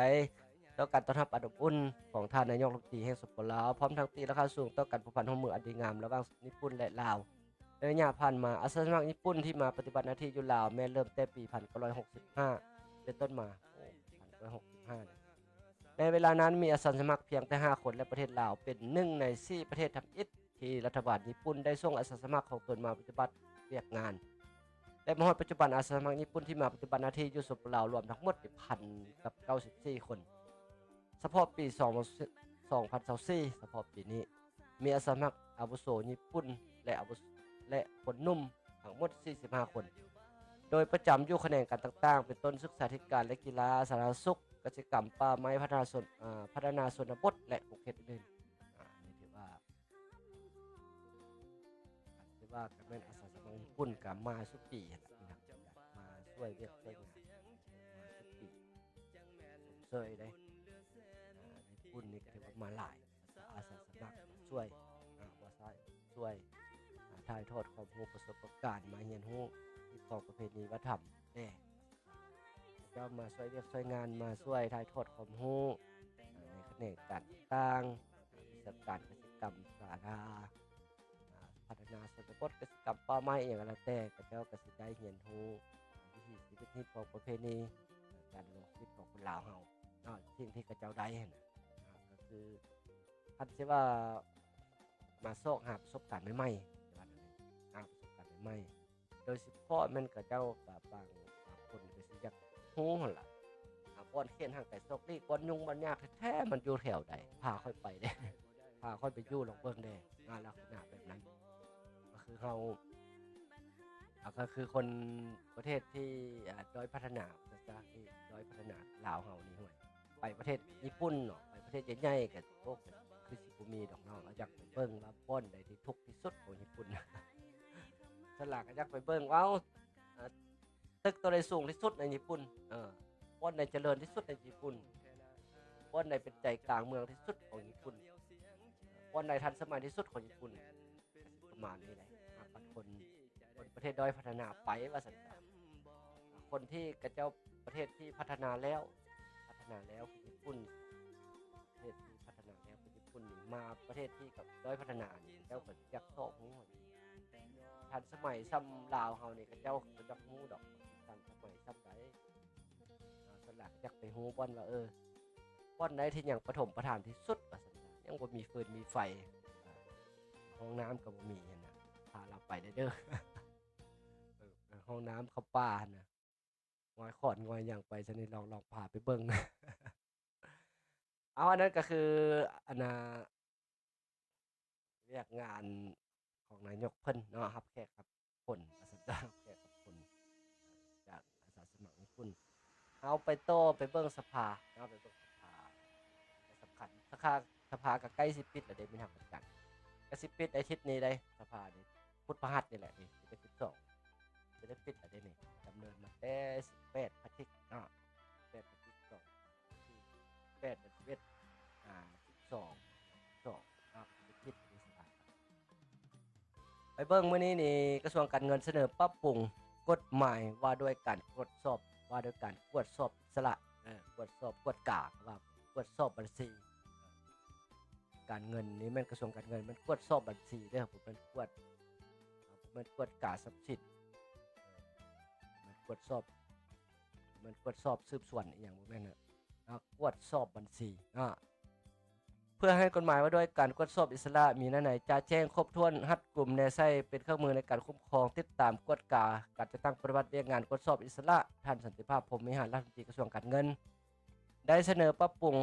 ต่อการต้อนรับอันอบอุ่นของท่านนายกรัฐมนตรีแห่งสปปลาวพร้อมทั้งตีราคาสูงต่อการผูกพันร่วมมืออันดีงามระหว่างญี่ปุ่นและลาวในระยะผ่านมาอาสาสมัครญี่ปุ่นที่มาปฏิบัติหน้าที่อยู่ลาวแม้เริ่มแต่ปี1965เป็นต้นมา1965ในเวลานั้นมีอาสาสมัครเพียงแต่5คนและประเทศลาวเป็น1ใน4ประเทศทำอิฐที่รัฐบาลญี่ปุ่นได้ส่งอาสาสมัครของตนมาปฏิบัติเวียกงานและมาฮอดปัจจุบันอาสาสมัครญี่ปุ่นที่มาปฏิบัติหน้าที่อยู่สปปลาวรวมทั้งหมด1,094 คนเฉพาะปี2024เฉพาะปีนี้มีอาสาสมัครอาวุโสญี่ปุ่นและคนหนุ่มทั้งหมด45คนโดยประจำอยู่แขนงการต่างๆเป็นต้นศึกษาธิการและกีฬาสาธารณสุขกิจกรรมป่าไม้พัฒนาชนบทและภูเก็ตอื่นๆนี่ถือว่าการเป็นอาสาสมัครญี่ปุ่นกับมาสุปีนะครับมาช่วยเวียกช่วยงานมาสุปีผมเซยได้ญี่ปุ่นนี่ก็ถือว่ามาหลายอาสาสมัครช่วยว่าช่วยถ่ายทอดความรู้ประสบการณ์มาเรียนรู้ที่ของประเพณีวัฒนธรรมแน่ก็มาช่วยเรียกช่วยงานมาช่วยถ่ายทอดความรู้ในแขนงการต่างกิจกรรมสาธารณะพัฒนาชนบทกิจกรรมป่าไม้อย่างไรแต่ก็เจ้าก็สิได้เรียนรู้วิถีชีวิตของประเพณีการดำรงชีวิตของคนลาวเฮาสิ่งที่กระเจ้าได้นะก็คือท่านสิว่ามาโซกหาประสบการณ์ใหม่ๆหาประสบการณ์ใหม่ๆโดยเฉพาะมันกระเจ้าบางคนก็สิอยากรู้หั่นล่ะบ่อนเขียนทางไกลซอกนี่บ่อนยุ่งบ่อนยากแท้ๆมันอยู่แถวใดพาค่อยไปเด้พาค่อยไปอยู่ลองเบิ่งเด้งานลักษณะแบบนั้นก็คือเราก็คือคนประเทศที่ด้อยพัฒนาที่ด้อยพัฒนาลาวเฮานี่ห่วยไปประเทศญี่ปุ่นเนาะไปประเทศใหญ่ๆก็โอ้คือสิบ่มีดอกเนาะอยากไปเบิ่งว่าบ่อนใดที่ทุกข์ที่สุดของญี่ปุ่นสลากก็อยากไปเบิ่งว่าตึกตัวใดสูงที่สุดในญี่ปุ่นบ่อนใดเจริญที่สุดในญี่ปุ่นบ่อนใดเป็นใจกลางเมืองที่สุดของญี่ปุ่นบ่อนใดทันสมัยที่สุดของญี่ปุ่นประมาณนี้แหละคนประเทศด้อยพัฒนาไปว่าซั่นคนที่กระเจ้าประเทศที่พัฒนาแล้วคือญี่ปุ่นประเทศที่พัฒนาแล้วคือญี่ปุ่นนี่มาประเทศที่กับด้อยพัฒนานี่เจ้าก็อยากซอกฮู้ทันสมัยซ้ำลาวเฮานี่กระเจ้าก็อยากฮู้ดอกทันสมัยซ้ำใดสลากอยากไปฮู้บ่อนว่าบ่อนใดที่ยังปฐมประถมที่สุดว่าซั่นยังบ่มีฟืนมีไฟห้องน้ำก็บ่มีหั่นน่ะพาเราไปได้เด้อห้องน้ำเขาป่านะงอยขอดงอยอย่างไปซะนี่ลองพาไปเบิ่ง เอาอันนั้นก็คืออันน่ะเรียกงานของนายกเพิ่นเนาะรับแขกรับคนอาสารับแขกรับคนจากอาสาสมัครของคุณเอาไปโต้ไปเบิ่งสภาเอาไปเบิ่งสภาก็สำคัญสภาก็ใกล้สิปิดแล้วเด้มีทางประกันก็สิปิดอาทิตย์นี้ได้สภานี่พุธพฤหัสนี่แหละนี่จะได้12จะได้ปิดแล้วเด้นี่ดำเนินมาแต่18พฤศจิกเนาะ18พฤศจิก2ที่8เดือน1112 12ปิดนี่สภา ไปเบิ่งมื้อนี้นี่กระทรวงการเงินเสนอปรับปรุงกฎหมายว่าด้วยการตรวจสอบว่าด้วยการตรวจสอบอิสระตรวจสอบกวดกาว่าตรวจสอบบัญชีการเงินนี่แม่นกระทรวงการเงินมันตรวจสอบบัญชีเด้อผมมันตรวจมันตรวจกาทรัพย์สินมันตรวจสอบสืบสวนอีหยังบ่แม่นน่ะตรวจสอบบัญชีเพื่อให้กฎหมายว่าด้วยการตรวจสอบอิสระมีหน้าไหนจะแจ้งครบถ้วนรัดกุมแนวใช้เป็นเครื่องมือในการคุ้มครองติดตามกวดกาการจะตั้งปฏิบัติเรียกงานตรวจสอบอิสระท่านสันติภาพพรหมวิหารรัฐมนตรีกระทรวงการเงินได้เสนอปรับปรุง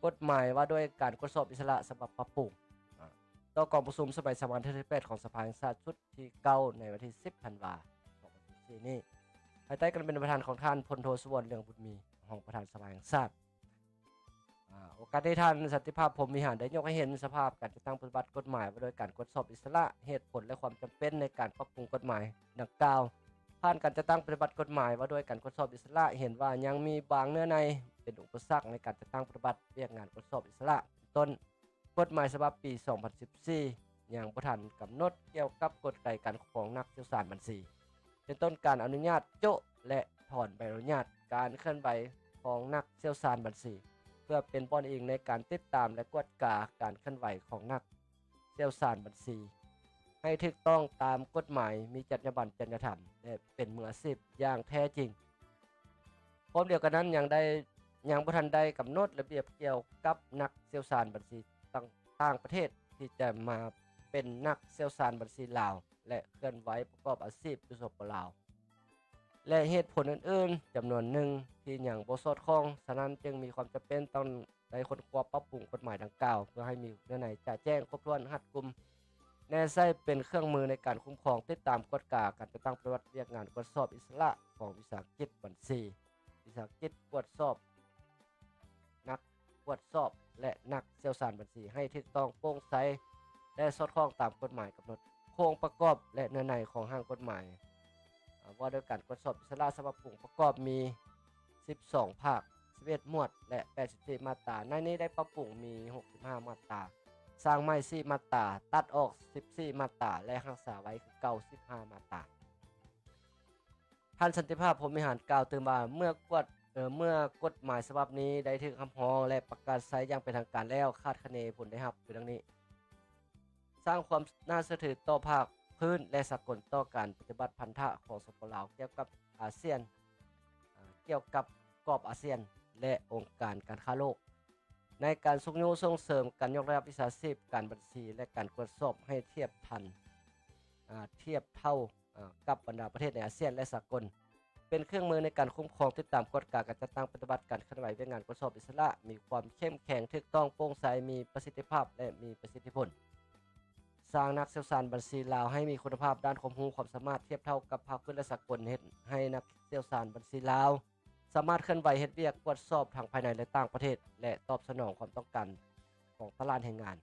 กฎหมายว่าด้วยการตรวจสอบอิสระฉบับปรับปรุงต่อกองประชุมสมัยสามัญที่18ของสภาแห่งชาติชุดที่9ในวันที่10ธันวาคม2024นี้ภายใต้การเป็นประธานของท่านพลโทสุวรรณเรืองบุญมีรองประธานสภาแห่งชาติโอกาสที่ท่านสันติภาพพรหมวิหารได้ยกให้เห็นสภาพการจัดตั้งปฏิบัติกฎหมายว่าโดยการตรวจสอบอิสระเหตุผลและความจำเป็นในการปรับปรุงกฎหมายดังกล่าวผ่านการจัดตั้งปฏิบัติกฎหมายว่าโดยการตรวจสอบอิสระเห็นว่ายังมีบางเนื้อในเป็นอุปสรรคในการจัดตั้งปฏิบัติเรียกงานตรวจสอบอิสระต้นกฎหมายฉบับปี 2014 อย่างบ่ทันกำหนดเกี่ยวกับกฎไกการคุ้มครองนักเชี่ยวชาญบัญชีเป็นต้นการอนุญาตโจะและถอนใบอนุญาตการเคลื่อนไหวของนักเชี่ยวชาญบัญชีเพื่อเป็นป้อนอิงในการติดตามและกวดกาการเคลื่อนไหวของนักเชี่ยวชาญบัญชีให้ถูกต้องตามกฎหมายมีจรรยาบรรณจรรยธรรมและเป็นมืออาชีพอย่างแท้จริงพร้อมเดียวกันนั้นยังบ่ทันได้กำหนดระเบียบเกี่ยวกับนักเชี่ยวชาญบัญชีต่างประเทศที่จะมาเป็นนักเชี่ยวชาญบัญชีลาวและเคลื่อนไหวประกอบอาชีพอยู่สปปลาวและเหตุผลอื่นๆจำนวนหนึ่งที่ยังบ่สอดคล้องฉะนั้นจึงมีความจำเป็นต้องได้ค้นคว้าปรับปรุงกฎหมายดังกล่าวเพื่อให้มีเนื้อในจะแจ้งครบถ้วนรัดกุมแน่ใช้เป็นเครื่องมือในการคุ้มครองติดตามกฎกาการจัดตั้งปฏิบัติเรียกงานตรวจสอบอิสระของวิสาหกิจบัญชีวิสาหกิจตรวจสอบนักตรวจสอบและนักเชี่ยวชาญบัญชีให้ถูกต้องโปร่งใสและสอดคล้องตามกฎหมายกำหนดโครงประกอบและเนื้อในของร่างกฎหมายว่าด้วยการตรวจสอบอิสระฉบับปรุงประกอบมี12ภาค11หมวดและ84มาตราในนี้ได้ปรับปรุงมี65มาตราสร้างใหม่4มาตราตัดออก14มาตราและรักษาไว้คือ95มาตราท่านสันติภาพพรหมวิหารกล่าวตื่นมาเมื่อกฎหมายฉบับนี้ได้ถูกคำร้องและประกาศใช้อย่างเป็นทางการแล้วคาดคะเนผลได้รับคือดังนี้สร้างความน่าเชื่อถือต่อภาคพื้นและสากลต่อการปฏิบัติพันธะของสปปลาวเกี่ยวกับอาเซียนเกี่ยวกับกรอบอาเซียนและองค์การการค้าโลกในการส่งเสริมการยกระดับวิชาชีพการบัญชีและการตรวจสอบให้เทียบเท่ากับบรรดาประเทศในอาเซียนและสากลเป็นเครื่องมือในการคุ้มครองติดตามกฎการจัดตั้งปฏิบัติการเคลื่อนไหวเวียงงานตรวจสอบอิสระมีความเข้มแข็งถูกต้องโปร่งใสมีประสิทธิภาพและมีประสิทธิผลสร้างนักเชี่ยวชาญบัญชีลาวให้มีคุณภาพด้านความรู้ความสามารถเทียบเท่ากับภาคพื้นและสากลเฮ็ดให้นักเชี่ยวชาญบัญชีลาวสามารถเคลื่อนไหวเฮ็ดเวียกตรวจสอบทางภายในและต่างประเทศและตอบสนองความต้องการของตลาดแรงงาน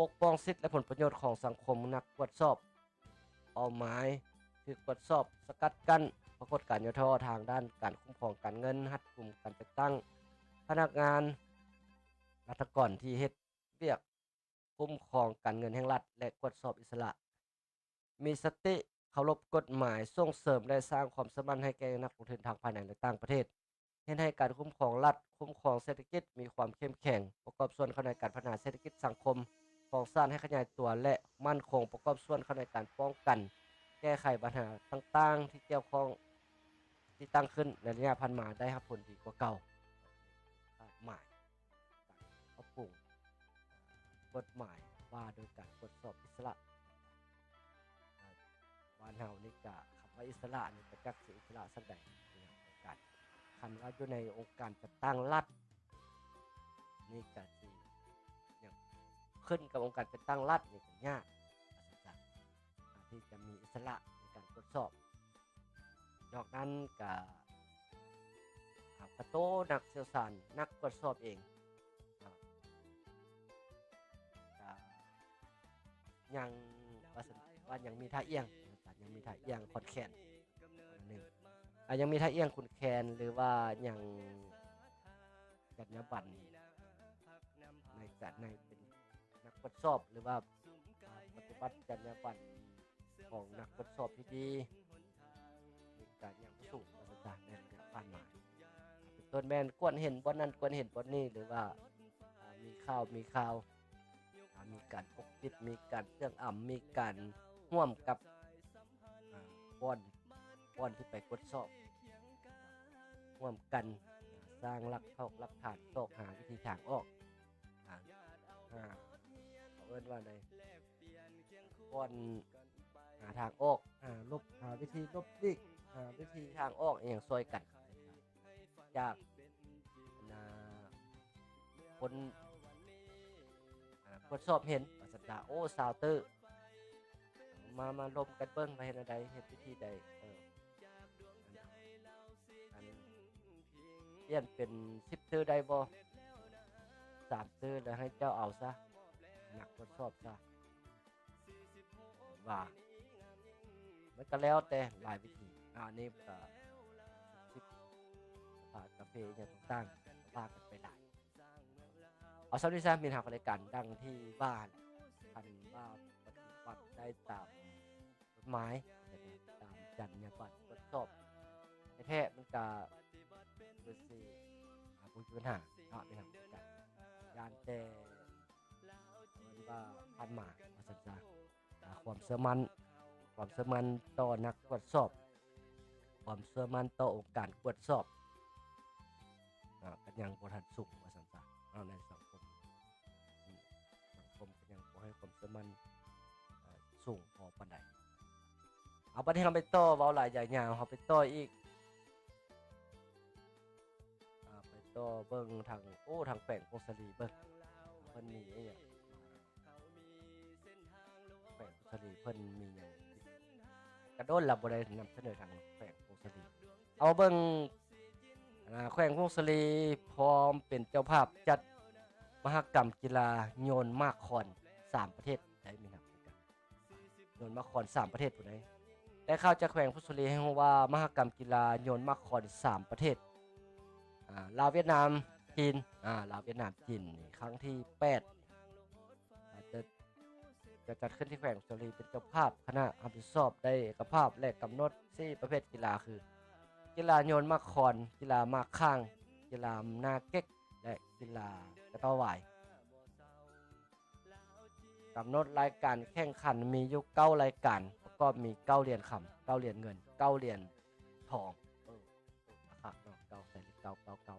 ปกป้องสิทธิและผลประโยชน์ของสังคมนักตรวจสอบเป้าหมายคือตรวจสอบสกัดกั้นปรากฏการณ์ย่อท่อทางด้านการคุ้มครองการเงินรัดกุมการจัดตั้งพนักงานรัฐกรที่เฮ็ดเวียกคุ้มครองการเงินแห่งรัฐและตรวจสอบอิสระมีสติเคารพกฎหมายส่งเสริมและสร้างความสมานให้แก่นักลงทุนทางภายในและต่างประเทศเฮ็ดให้การคุ้มครองรัฐคุ้มครองเศรษฐกิจมีความเข้มแข็งประกอบส่วนเข้าในการพัฒนาเศรษฐกิจสังคมของชาติให้ขยายตัวและมั่นคงประกอบส่วนเข้าในการป้องกันแก้ไขปัญหาต่างๆที่เกี่ยวข้องที่ตั้งขึ้นในระยะผ่านมาได้รับผลดีกว่าเก่าหมายการปรับปรุงกฎหมายว่าโดยการตรวจสอบอิสระบ้านเฮานี่ก็คำว่าอิสระนี่ก็จักสิอิสระสักใดในการคันว่าอยู่ในองค์การจัดตั้งรัฐ นี่ก็สิอย่างขึ้นกับองค์การเป็นตั้งรัฐนี่ก็ยากที่จะมีอิสระในการตรวจสอบนอกนั้นก็กระโตนักเชี่ยวชาญนักตรวจสอบเองยังว่ายังมีท่าเอียงยังมีท่าเอียงคอนแคนนึงยังมีท่าเอียงคุณแคนหรือว่ายังจัดยบันในเป็นนักตรวจสอบหรือว่าปฏิบัติจัดยบันของนักตรวจสอบที่ดีมีการยังสูงประสบการณ์ในระยะผ่านมาเป็นต้นแมนกวนเห็นบนนั้นกวนเห็นบนนี้หรือว่ามีข่าวมีการปกปิดมีการเรื่องมีการร่วมกับป้อนที่ไปตรวจสอบร่วมกันสร้างหลักฐานตกหาวิธีทางออกเขาเอิ้นว่าอะไรป้อนหาทางออกหาวิธีลบดิหาวิธีทางออกอย่างซอยกันจากคนตรวจสอบเห็นว่าสัตว์โอ้ซาวเตอร์มาลมกันเบิ้งไปเห็นอะไรเห็นวิธีใดเปลี่ยนเป็น10 ตื้อได้บ่3 ตื้อแล้วให้เจ้าเอาซะหนักตรวจสอบซะว่ามันก็แล้วแต่หลายวิธีนี่ก็10กาแฟอย่างต่างๆว่ากันไปได้เอาซ้ำที่3มีทางบริการดังที่บ้านทันว่าปฏิบัติได้ตามกฎหมายตามจรรยาบรรณตรวจสอบแท้ๆมันก็คือสิผู้มีปัญหาในทางบริการยานแต่ว่าพันหมาว่าซั่นๆความเชื่อมั่นต่อนักตรวจสอบความเชื่อมั่นต่อองค์การตรวจสอบกันยังบ่ทันสูงว่าซั่นๆในสังคมก็ยังบ่ให้ความเชื่อมั่นสูงพอปานใดเอาบัดนี้เราไปต่อเว้าหลายใหญ่ยาวเฮาไปต่ออีกไปต่อเบิ่งทางทางแขวงพงศลีเบิ่งเพิ่นมีอีหยังแขวงพงศลีเพิ่นมีหยังกระโดนเราบ่ได้นำเสนอทางแขวงพงศลีเอาเบิ่งแขวงพงศลีพร้อมเป็นเจ้าภาพจัดมหกรรมกีฬาโยนหมากคอน3ประเทศได้มีครับโยนหมากคอน3ประเทศผู้ใดได้ข่าวจากแขวงพงศลีให้รู้ว่ามหกรรมกีฬาโยนหมากคอน3ประเทศลาวเวียดนามจีนลาวเวียดนามจีนครั้งที่8จะจัดขึ้นที่แขวงพงศลีเป็นเจ้าภาพคณะรับผิดชอบได้เอกภาพและกำหนด4ประเภทกีฬาคือกีฬาโยนหมากคอนกีฬาหมากข้างกีฬาหน้าเก๊กและกีฬากระต่อหวายกำหนดรายการแข่งขันมีอยู่9รายการแล้วก็มี9เหรียญคำ9เหรียญเงิน9เหรียญทองนะครับเนาะ9ใส่9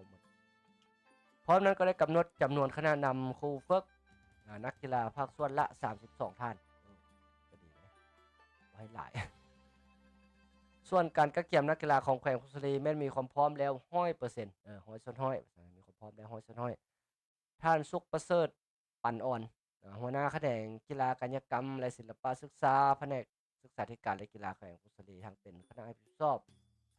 หมดพร้อมนั้นก็ได้กำหนดจำนวนคณะนำครูฝึกนักกีฬาภาคส่วนละ32ท่านก็ดีนะไว้หลายส่วนการกักเก็บนักกีฬาของแขวงพงศลีแม้นมีความพร้อมแล้ว 100% 100%มีความพร้อมแล้ว 100% ท่านสุขประเสริฐปั่นอ่อนหัวหน้าแขนงกีฬากายกรรมและศิลปศึกษาแผนกศึกษาธิการและกีฬาแขวงพงศลีทั้งเป็นคณะรับผิดชอบ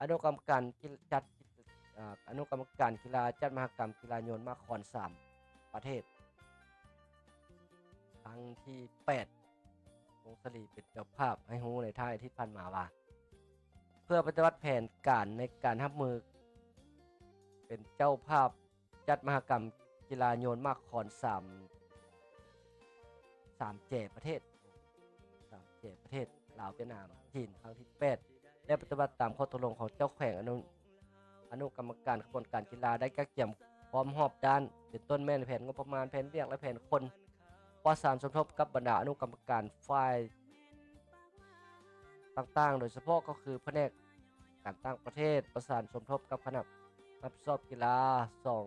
อนุกรรมการกีฬาจัดมหกรรมกีฬาโยนหมากคอน3ประเทศครั้งที่8พงศลีเป็นเจ้าภาพให้รู้ในท้ายอาทิตย์ผ่านมาว่าเพื่อปฏิบัติแผนการในการรับมือเป็นเจ้าภาพจัดมหกรรมกีฬาโยนหมากคอน3แจประเทศลาวเวียดนามจีนครั้งที่8และปฏิบัติตามข้อตกลงของเจ้าแขวงอนุกรรมการขบวนการกีฬาได้กักเก็บพร้อมหอบด้านเป็นต้นแม่นแผนงบประมาณแผนเวียกและแผนคนประสานสมทบกับบรรดาอนุกรรมการฝ่ายต่างๆโดยเฉพาะก็คือแผนกการต่างประเทศประสานสมทบกับคณะรับผิดชอบกีฬา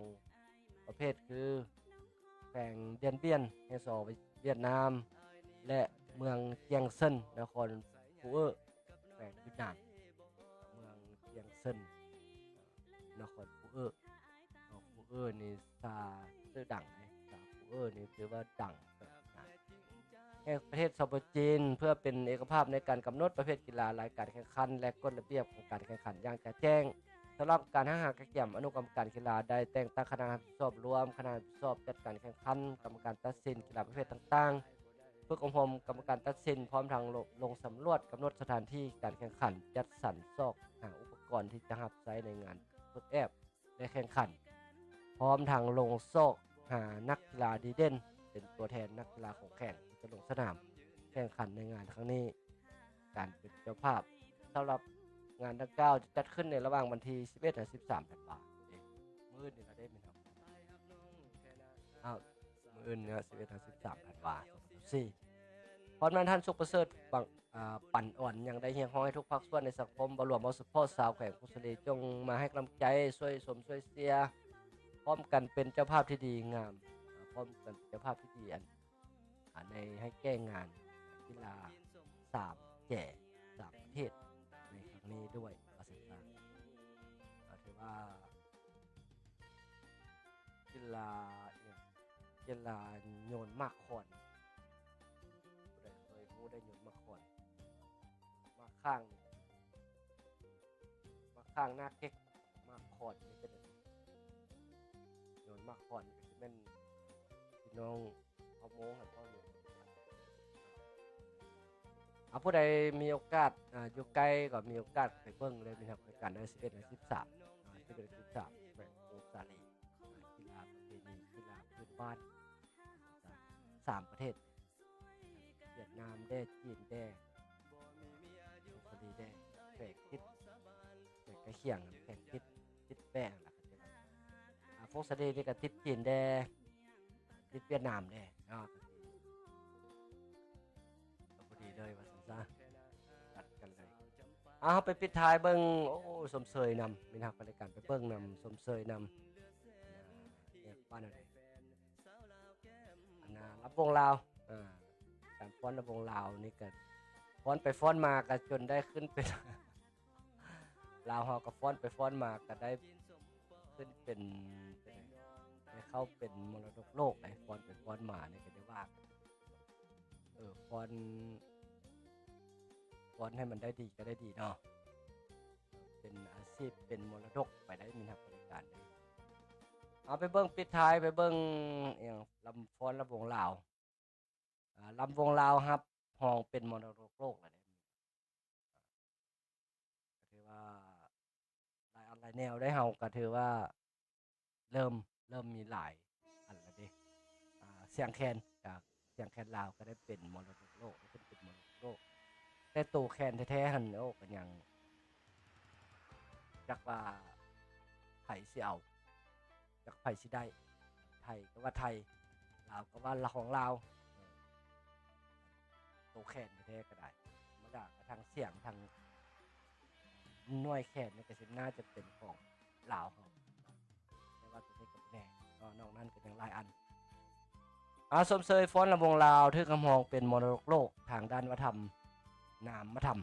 2ประเภทคือแขวงเดียนเบียนในเวียดนามและเมืองเจียงเซินนครฟูเออร์แขวงเวียดนามเมืองเจียงเซินนครฟูเออร์นี่ซาชื่อดังใน นี่ถือว่าดังแห่งประเทศซาอุจีนเพื่อเป็นเอกภาพในการกำหนดประเภทกีฬารายการแข่งขันและกฎระเบียบของการแข่งขันอย่างชัดแจ้งสำหรับการหากระเกี่ยมอนุกรรมการกีฬาได้แต่งตั้งคณะรับผิดชอบรวมคณะรับผิดชอบจัดการแข่งขันกรรมการตัดสินกีฬาประเภทต่างๆเพื่ออบรมกรรมการตัดสินพร้อมทางลงสำรวจกำหนดสถานที่การแข่งขันจัดสรรซอกหาอุปกรณ์ที่จะรับใช้ในงานทดแอบและแข่งขันพร้อมทางลงซอกหานักกีฬาดีเด่นเป็นตัวแทนนักกีฬาของแข่งที่จะลงสนามแข่งขันในงานครั้งนี้การเป็นเจ้าภาพสำหรับงานดังกล่าวจะจัดขึ้นในระหว่างวันที่11 ถึง 13 ธันวาคมมื้อนี้เราได้มั้ยครับมื้อนี้11 ถึง 13 ธันวาคม2024พร้อมนั้นท่านสุขประเสริฐปั่นอ่อนยังได้เรียกร้องให้ทุกภาคส่วนในสังคมบ่รวมเอาซัพพอร์ตชาวแขวงกุสลีจงมาให้กำลังใจช่วยสมช่วยเสียพร้อมกันเป็นเจ้าภาพที่ดีงามพร้อมกันเจ้าภาพที่ดีในให้แก้งานกีฬา3แก่3ประเทศในครั้งนี้ด้วยประสิทธิ์ถือว่ากีฬาโยนมากคอนผู้ใดเคยรู้ได้โยนมากคอนมาข้างหน้าเก๊กมากคอนนี่เป็นโยนมากคอนก็จะเป็นพี่น้องเอาโม้กันพ่ออยู่ผู้ใดมีโอกาสอยู่ใกล้ก็มีโอกาสไปเบิ่งเลยนะครับในการได้11 และ 13 11 และ 13แขวงกุสลีกีฬาประเพณีกีฬาพื้นบ้าน3ประเทศเวียดนามได้จีนได้กุสลีได้แขวงทิศแขวงใกล้เคียงแขวงทิศแป้งล่ะครับกุสลีนี่ก็ทิศจีนได้ทิศเวียดนามได้พอดีเลยว่าซั่นซะตัดกันเลยไปปิดท้ายเบิ่งสมเสยนำมีนักบริการไปเบิ่งนำสมเสยนำเนี่ยบ้านอะไรรับวงลาวการฟ้อนรับวงลาวนี่ก็ฟ้อนไปฟ้อนมาก็จนได้ขึ้นเป็นลาวเฮาก็ฟ้อนไปฟ้อนมาก็ได้ขึ้นเป็นได้เข้าเป็นมรดกโลกไอ้ฟ้อนไปฟ้อนมานี่ก็ได้ว่าฟ้อนให้มันได้ดีก็ได้ดีเนาะเป็นอาชีพเป็นมรดกไปได้มีนักบริการได้ไปเบิ่งปิดท้ายไปเบิ่งอย่างลำฟ้อนลำวงลาวลำวงลาวครับห้องเป็นมรดกโลกอะไรก็ถือว่าหลายอันหลายแนวได้เฮาก็ถือว่าเริ่มมีหลายอันแล้วเด้เสียงแคนจากเสียงแคนลาวก็ได้เป็นมรดกโลกเป็นมรดกโลกแต่ตัวแคนแท้ๆหั่นก็ยังจักว่าไผสิเอาจักไผสิได้ไทยก็ว่าไทยลาวก็ว่าของลาวตัวแคนแท้ๆก็ได้ธรรมดาก็ทางเสียงทางหน่วยแคนนี่ก็สิน่าจะเป็นของลาวเขาแต่ว่าตัวนี้ก็แน่ก็นอกนั้นก็ยังหลายอันสมเสยฟ้อนลำวงลาวถือกำหองเป็นมรดกโลกทางด้านวัฒนธรรมนามธรรม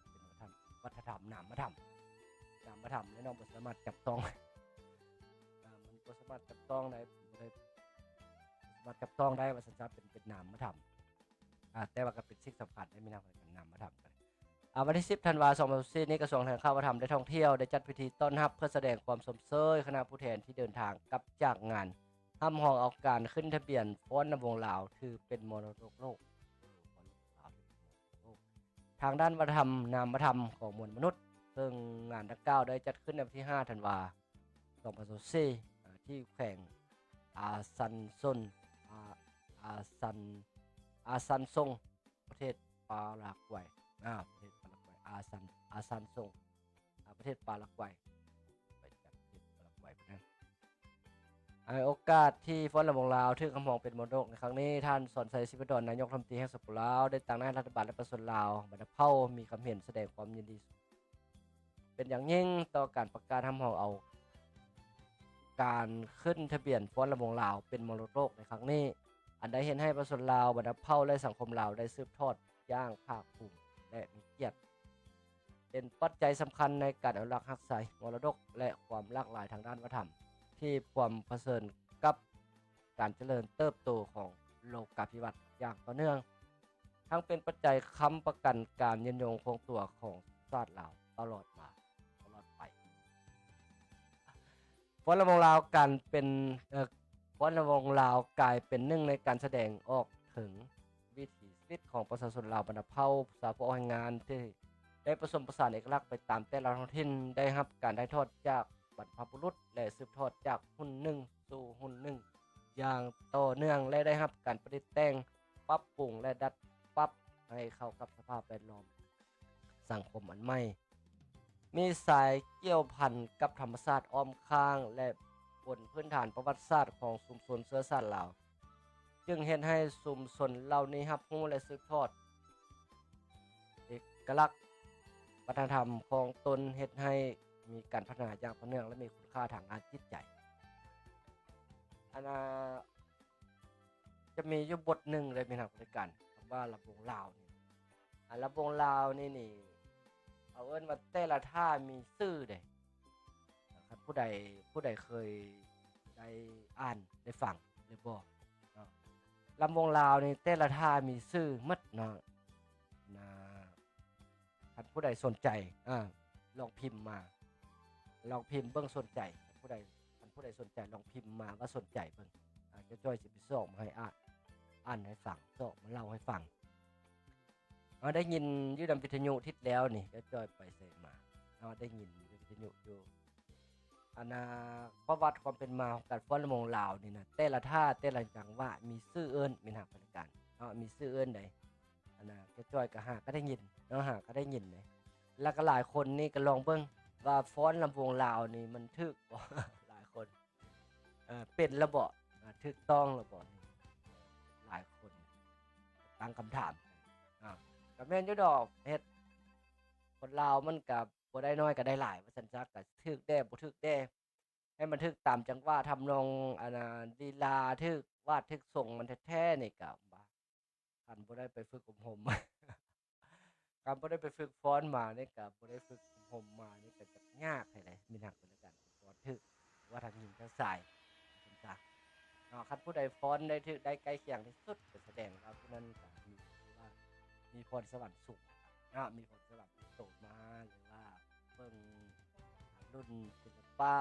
เป็นวัฒนธรรมนามธรรมและน้องบ่สามารถจับต้องมันบ่สามารถจับต้องได้สามารถจับต้องได้ว่าสัญชาติเป็นนามธรรมแต่ว่าก็เป็นสิ่งสำคัญได้มีนามธรรมกันวันที่10 ธันวาคม 2024นี้กระทรวงการวัฒนธรรมและท่องเที่ยวได้จัดพิธีต้อนรับเพื่อแสดงความสมเสยคณะผู้แทนที่เดินทางกลับจากงานห้ำห้องเอาการขึ้นทะเบียนฟ้อนลำวงลาวถือเป็นมรดกโลกทางด้านวัฒนธรรมนามธรรมของมวลมนุษย์ซึ่งงานดังกล่าวได้จัดขึ้นในวันที่5 ธันวาคม 2024ที่แขวงอาซันซงประเทศปารากวัยประเทศปารากวัยอาซันซงประเทศปารากวัยไปจากประเทศปารากวัยนะโอกาสที่ฟ้อนลำวงลาวถือกำหองเป็นมรดกในครั้งนี้ท่านสอนชัย ศิวดลนายกรัฐมนตรีแห่งสปปลาวได้ตั้งให้รัฐบาลและประชาชนลาวบรรดาเผ่ามีความเห็นแสดงความยินดีเป็นอย่างยิ่งต่อการประกาศทำห้องเอาการขึ้นทะเบียนฟ้อนลำวงลาวเป็นมรดกโลกในครั้งนี้อันได้เห็นให้ประชาชนลาวบรรดาเผ่าและสังคมลาวได้สืบทอดอย่างภาคภูมิและมีเกียรติเป็นปัจจัยสำคัญในการอนุรักษ์รักษามรดกและความหลากหลายทางด้านวัฒนธรรมที่ความประเสริฐกับ การเจริญเติบโตของโลกาภิวัตน์อย่างต่อเนื่องทั้งเป็นปัจจัยค้ำประกันการยืนยงคงตัวของชาติลาวตลอดมาตลอดไปฟ้อนรำวงลาวการเป็นฟ้อนรำวงลาวกลายเป็นหนึ่งในการแสดงออกถึงวิถีชีวิตของประชาชนลาวบรรดาเผ่าสาวแรงงานที่ได้ผสมผสานเอกลักษณ์ไปตามแต่ละท้องถิ่นได้รับการถ่ายทอดจากบรรพบุรุษและสืบทอดจากรุ่นหนึ่งสู่รุ่นหนึ่งอย่างต่อเนื่องและได้รับการปรับแต่งปรับปรุงและดัดปรับให้เข้ากับสภาพแวดล้อมสังคมอันใหม่มีสายเกี่ยวพันกับธรรมชาติอ้อมข้างและบนพื้นฐานประวัติศาสตร์ของชุมชนเชื้อชาติลาวจึงเห็นให้ชุมชนเหล่านี้รับรู้และสืบทอดเอกลักษณ์วัฒนธรรมของตนเฮ็ดให้มีการพัฒนาอย่างต่อเนื่องและมีคุณค่าทางด้านจิตใจจะมีอยู่บทหนึ่งเลยเป็นทางบริการคำว่าลำวงลาวนี่ลำวงลาวนี่เอาเอิ้นว่าแต่ละท่ามีชื่อเด้ครับผู้ใดเคยได้อ่านได้ฟังได้บ่ลำวงลาวนี่แต่ละท่ามีชื่อหมดเนาะท่านผู้ใดสนใจลองพิมพ์มาลองพิมพ์เบิ่งสนใจท่านผู้ใดสนใจลองพิมพ์มาว่าสนใจเบิ่งจะจ้อยสิไปส่งมาให้อ่านให้ฟังส่งมาเล่าให้ฟังได้ยินอยู่นำวิทยุทิศแล้วนี่จะจ้อยไปใส่มาได้ยินวิทยุอยู่ประวัติความเป็นมาของการฟ้อนรำวงลาวนี่นะแต่ละท่าแต่ละจังหวะมีชื่อเอิ้นมีหาบริการมีชื่อเอิ้นใดจะจ้อยก็หาก็ได้ยินหาก็ได้ยินเลยแล้วก็หลายคนนี่ก็ลองเบิ่งว่าฟ้อนรำวงลาวนี่มันถูกบ่ หลายคนเป็นระบ่ถูกต้องระบ่หลายคนตั้งคำถามก็แม่นอยู่ดอกเฮ็ดคนลาวมันก็บ่ได้น้อยก็ได้หลายว่าซั่นซะก็ถูกแด้บ่ถูกแด้ให้มันถูกตามจังหวะทำนองลีลาถูกวาดถูกทรงมันแท้ๆนี่ก็คันบ่ได้ไปฝึกอบรม การบ่ได้ไปฝึกฟ้อนมานี่ก็บ่ได้ฝึกอบรมมานี่ก็จะยากให้ได้มีทางเป็นการฟ้อนถูกว่าทางหญิงทางชายซั่นซะคันผู้ใดฟ้อนได้ถูกได้ใกล้เคียงที่สุดก็แสดงว่าผู้นั้นก็มีพรสวรรค์สูงมีพรสวรรค์โตมาหรือว่าเบิ่งรุ่นศิลปะ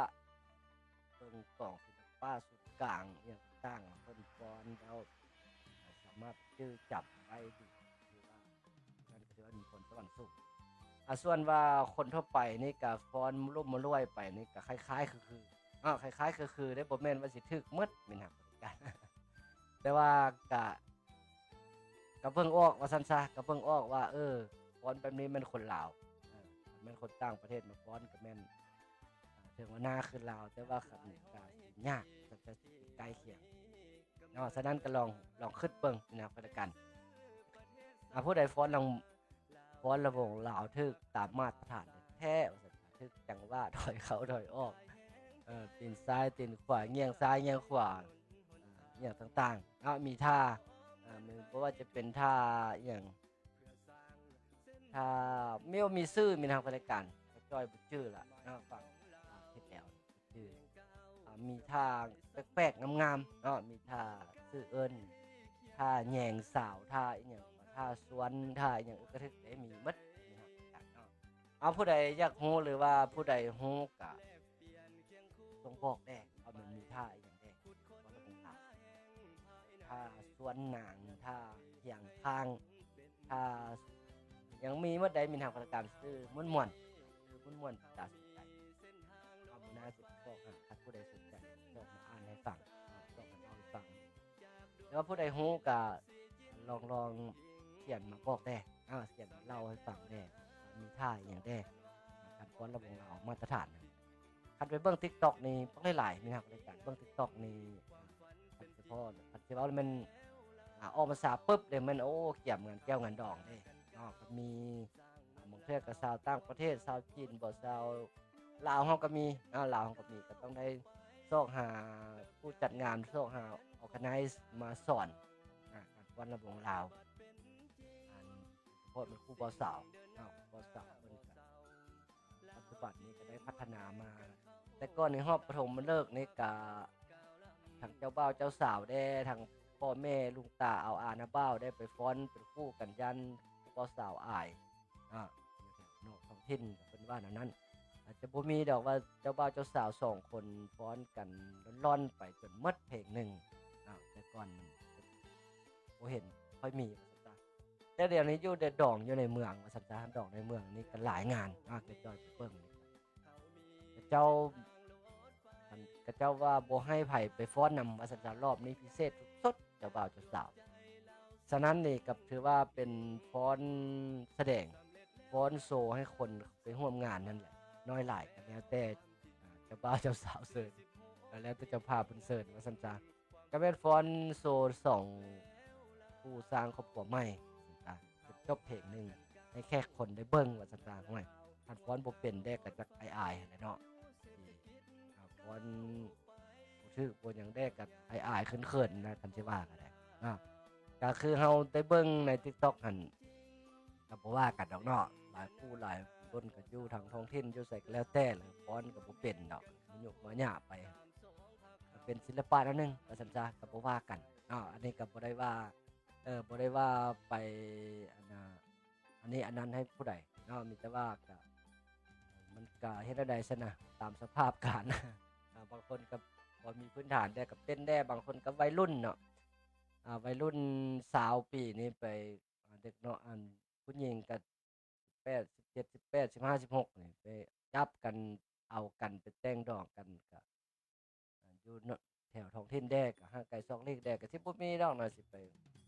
เบิ่งกองศิลปะสุดกลางอย่างต่างเพิ่นฟ้อนแล้วสามารถชื่อจับไว้ดีหรือว่านั่นก็ถือว่ามีพรสวรรค์สูงส่วนว่าคนทั่วไปนี่ก็ฟ้อนร่วมมารวยไปนี่ก็คล้ายๆคือคล้ายๆคือได้บ่แม่นว่าสิถูกหมดมีหนักกัน แต่ว่าก็เบิ่งออกว่าซั่นซะก็เบิ่งออกว่าฟ้อนแบบนี้มันคนลาวแม่นคนต่างประเทศมาฟ้อนก็แม่นถึงว่าหน้าคือลาวแต่ว่าคำนี้ก็สิยากจะใกล้เคียงฉะนั้นก็ลองคิดเบิ่งนะก็แล้วกันผู้ใดฟ้อนระวงลาวถูกตามมาตรฐานแท้ว่าซั่นถูกจังหวะถอยเข้าถอยออกตีนซ้ายตีนขวาเงี่ยงซ้ายเงี่ยงขวาอย่างต่างๆมีท่าเพราะว่าจะเป็นท่าอย่างท่ามีชื่อมีทางบริการจ้อยบุชื่อละฟังเฮ็ดแล้วชื่อมีท่าแปลกๆงามๆมีท่าชื่อเอิ้นท่าแหยงสาวท่าอีหยังท่าสวนท่าอีหยังก็ได้มีหมดมีทางบริการผู้ใดอยากรู้หรือว่าผู้ใดรู้ก็ต้องบอกแน่มันมีท่าอีหยังแน่ท่าสวนหนังท่าเหียงทางท่ายังมีเมื่อใดมีทางประการซื้อม่วนตาสนใจน่าจะบอกถ้าผู้ใดสนใจบอกมาอ่านให้ฟังบอกมาเล่าให้ฟังแล้วผู้ใดฮู้ก็ลองเขียนมาบอกได้เขียนมาเล่าให้ฟังได้มีท่าอย่างได้การฟ้อนระวงเรามาตรฐานคันไปเบิ่ง TikTok นี่บ่ได้หลายมีทางประการเบิ่ง TikTok นี่เฉพาะมันออกภาษาปุ๊บเลยมันเกี่ยมงานแก้วงานดองเด้ก็มีบางเทื่อก็ชาวต่างประเทศชาวจีนบ่ชาวลาวเฮาก็มีลาวเฮาก็มีก็ต้องได้ซอกหาผู้จัดงานซอกหา organize มาสอนการฟ้อนระวงลาวเพราะมันครูบ่าวสาวบ่าวสาวเพิ่นก็ปัจจุบันนี้ก็ได้พัฒนามาแต่ก่อนในรอบประถมฤกษ์นี่ก็ ทางเจ้าบ่าวเจ้าสาวได้ทางพ่อแม่ลุงตาเอาอาน้าบ่าวได้ไปฟ้อนเป็นคู่กันยันบ่าวสาวอายนอกท้องถิ่นเพิ่นว่าแนวนั้นอาจจะบ่มีดอกว่าเจ้าบ่าวเจ้าสาว2คนฟ้อนกันร่อนๆไปจนหมดเพลงหนึ่งแต่ก่อนมันบ่เห็นค่อยมีว่าซั่นซะแต่เดี๋ยวนี้อยู่แต่ดองอยู่ในเมืองว่าซั่นซะดองในเมืองนี่ก็หลายงานก็จ้อยไปเบิ่งนี่เจ้า ก็เจ้าว่าบ่ให้ไผไปฟ้อนนำว่าซั่นจ้ะรอบนี้พิเศษสุดๆเจ้าบ่าวเจ้าสาวฉะนั้นนี่ก็ถือว่าเป็นฟ้อนแสดงฟ้อนโชว์ให้คนไปร่วมงานนั่นแหละน้อยหลายก็แล้วแต่เจ้าบ่าวเจ้าสาวเชิญก็แล้วแต่เจ้าภาพเพิ่นเชิญว่าซั่นจ้ะก็เป็นฟ้อนโชว์ผู้สร้างครอบครัวใหม่ว่าซั่นจ้ะจบเพลงหนึงให้แขกคนได้เบิ่งว่าซั่นจ้ะห้วยคันฟ้อนบ่เป็นได้ก็จักอายๆนั่นแหละเนาะฟ้อนชื่อบ่หยังได้ก็อายๆเขินๆนะคันสิว่าก็ได้ก็คือเฮาได้เบิ่งใน TikTok หั่นก็บ่ว่ากันดอกเนาะหลายผู้หลายคนก็อยู่ทางท้องถิ่นอยู่ไสก็แล้วแต่เลยฟ้อนก็บ่เป็นดอกมันยุกมาหยาไปก็เป็นศิลปะอันนึงว่าซั่นจ้ะก็บ่ว่ากันอันนี้ก็บ่ได้ว่าบ่ได้ว่าไปอันนี้อันนั้นให้ผู้ใดมีแต่ว่าก็มันก็เฮ็ดแนวใดซั้นน่ะตามสภาพการบางคนก็บ่มีพื้นฐานแต่ก็เต้นได้บางคนก็วัยรุ่นเนาะวัยรุ่น20ปีนี่ไปเด็กเนาะผู้หญิงก็18 17 18 15 16นี่ไปจับกันเอากันไปแต่งดอกกันก็อยู่เนาะแถวท้องถิ่นแดก็ห่างไกลซอกเล็กแดก็สิบ่มีดอกเนาะสิไป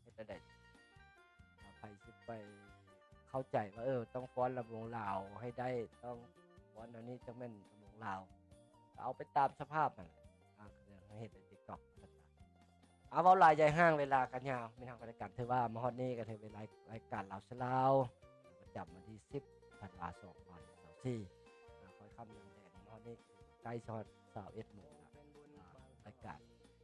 เฮ็ดจั่งใดไผสิไปเข้าใจว่าต้องฟ้อนรำวงลาวให้ได้ต้องฟ้อนอันนี้จังแม่นรำวงลาวเอาไปตามสภาพนั่นแหละเรื่องเฮ็ดใน TikTok เว้าหลายใหญ่ห้างเวลากันยาวมีทางบรรยากาศถือว่ามาฮอดนี้ก็ถือเป็นรายการลาวสลาวประจำวันที่10ธันวาคม2024ค่อยค่ำยังแดงมาฮอดนี้ใกล้ฮอด21:00 นรายการ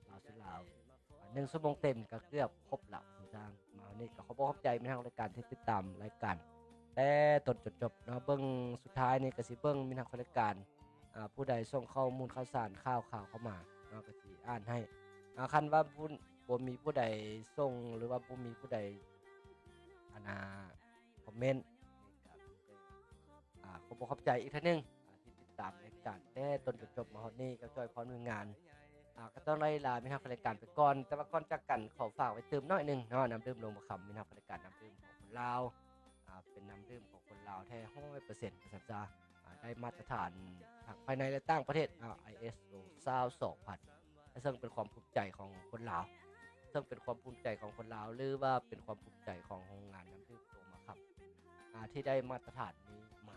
ลาวสลาว1ชั่วโมงเต็มก็เกือบครบแล้วจ้างมาฮอดนี้ก็ขอบใจมีทางรายการที่ติดตามรายการแต่ต้นจนจบเนาะเบิ่งสุดท้ายนี่ก็สิเบิ่งมีทางรายการผู้ใดส่งข้อมูลข่าวสารข่าวเข้ามาเนาะก็สิอ่านให้คันว่าบ่มีผู้ใดส่งหรือว่าบ่มีผู้ใดคอมเมนต์นี่ก็ขอบใจอีกเทื่อนึงที่ติดตามรายการแต่ต้นจนจบมาฮอดนี้ก็จอยพรมืองานก็ต้องไล่ลามีทางรายการไปก่อนแต่ว่าก่อนจากกันขอฝากไว้เติมน้อยนึงเนาะน้ำดื่มลงบ่คำมีทางรายการน้ำดื่มของคนลาวเป็นน้ำดื่มของคนลาวแท้ 100% ว่าซั่นจ้ะได้มาตรฐานทั้งภายในและต่างประเทศISO 22000ซึ่งเป็นความภูมิใจของคนลาวซึ่งเป็นความภูมิใจของคนลาวหรือว่าเป็นความภูมิใจของโรงงานน้ำดื่มโตมาครับที่ได้มาตรฐานนี้มา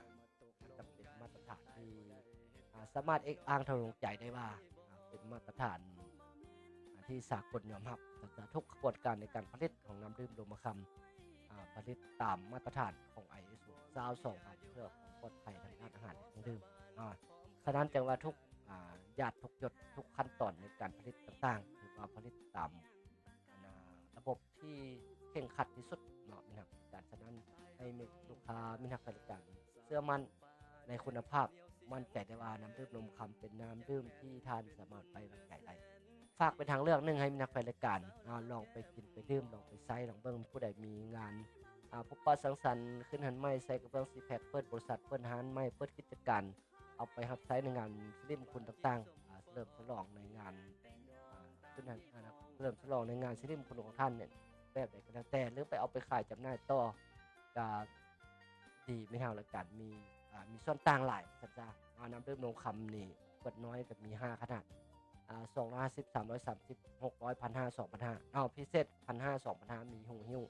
มันจะเป็นมาตรฐานที่สามารถเอกอ้างทางดวงใจได้ว่าเป็นมาตรฐานที่สากลยอมรับทุกกระบวนการในการผลิตของน้ำดื่มโดมะคำผลิตตามมาตรฐานของ ISO 22000เพื่อความปลอดภัยทางด้านอาหารและเครื่องดื่มฉะนั้นจังว่าทุกหยาดทุกหยดทุกขั้นตอนในการผลิตต่างๆถือว่าผลิตตามระบบที่เคร่งครัดที่สุดเนาะนะครับการฉะนั้นให้ลูกค้ามีนักบริการเชื่อมั่นในคุณภาพมั่นใจได้ว่าน้ำดื่มนมคำเป็นน้ำดื่มที่ท่านสามารถไปวางใจได้ฝากเป็นทางเลือกหนึ่งให้มีนักบริการลองไปกินไปดื่มลองไปใช้ลองเบิ่งผู้ใดมีงานพบปะสังสรรค์ขึ้นหันไม้ใส่กระเบื้องซีแพคเปิดบริษัทเปิดร้านไม้เปิดกิจการเอาไปรับใช้ในงานสิริมงคลต่างๆเริ่มฉลองในงานขึ้นหันเริ่มฉลองในงานสิริมงคลของท่านเนี่ยแบบใดก็แล้วแต่หรือไปเอาไปขายจำหน่ายต่อก็ดีไม่เท่าละกันมีส่วนต่างหลายสัจจะน้ำดื่มนมคำนี่ขวดน้อยกับมี5ขนาด250 330 600 1,500 2,500พิเศษ 1,500 2,500มีหูหิ้ว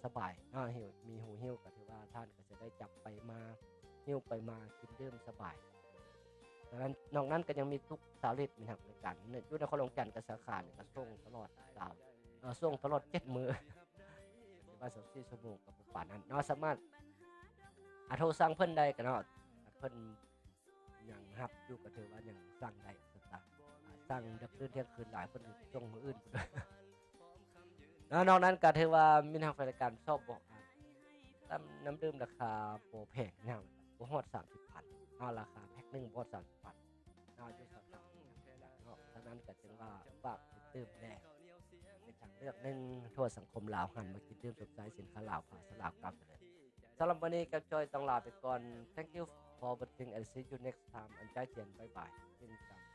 สบายมีหูหิ้วก็ถือว่าท่านก็จะได้จับไปมาหิ้วไปมากินดื่มสบายดังนั้นนอกนั้นก็ยังมีทุกสาลิดมีทางบริการอยู่ในคลองจันทร์กับสาขาก็ส่งตลอดส่งตลอด7 มื้อว่า24 ชั่วโมงกับป่านนั้นสามารถโทรสั่งเพิ่นได้ก็เนาะเพิ่นยังรับอยู่ก็ถือว่ายังสั่งได้สั่งดึกดื่นเที่ยงคืนหลายเพิ่นส่งมื้ออื่นนอกนั้นก็ถือว่ามีทางบริการชอบบอกน้ำดื่มราคาบ่แพงแนวบ่ฮอด 30,000ราคาแพ็คนึงบ่ฮอด 30,000อยู่สาขาฉะนั้น มันก็จึงว่าฝากติดตามแน่เป็นทางเลือกหนึ่งทั่วสังคมลาวหันมากินดื่มสดใสสินค้าลาวผ่าสลาวกับเลยสำหรับวันนี้กับจอยต้องลาไปก่อน thank you for watching and see you next time อันใจเจียนบ๊ายบายกินกัน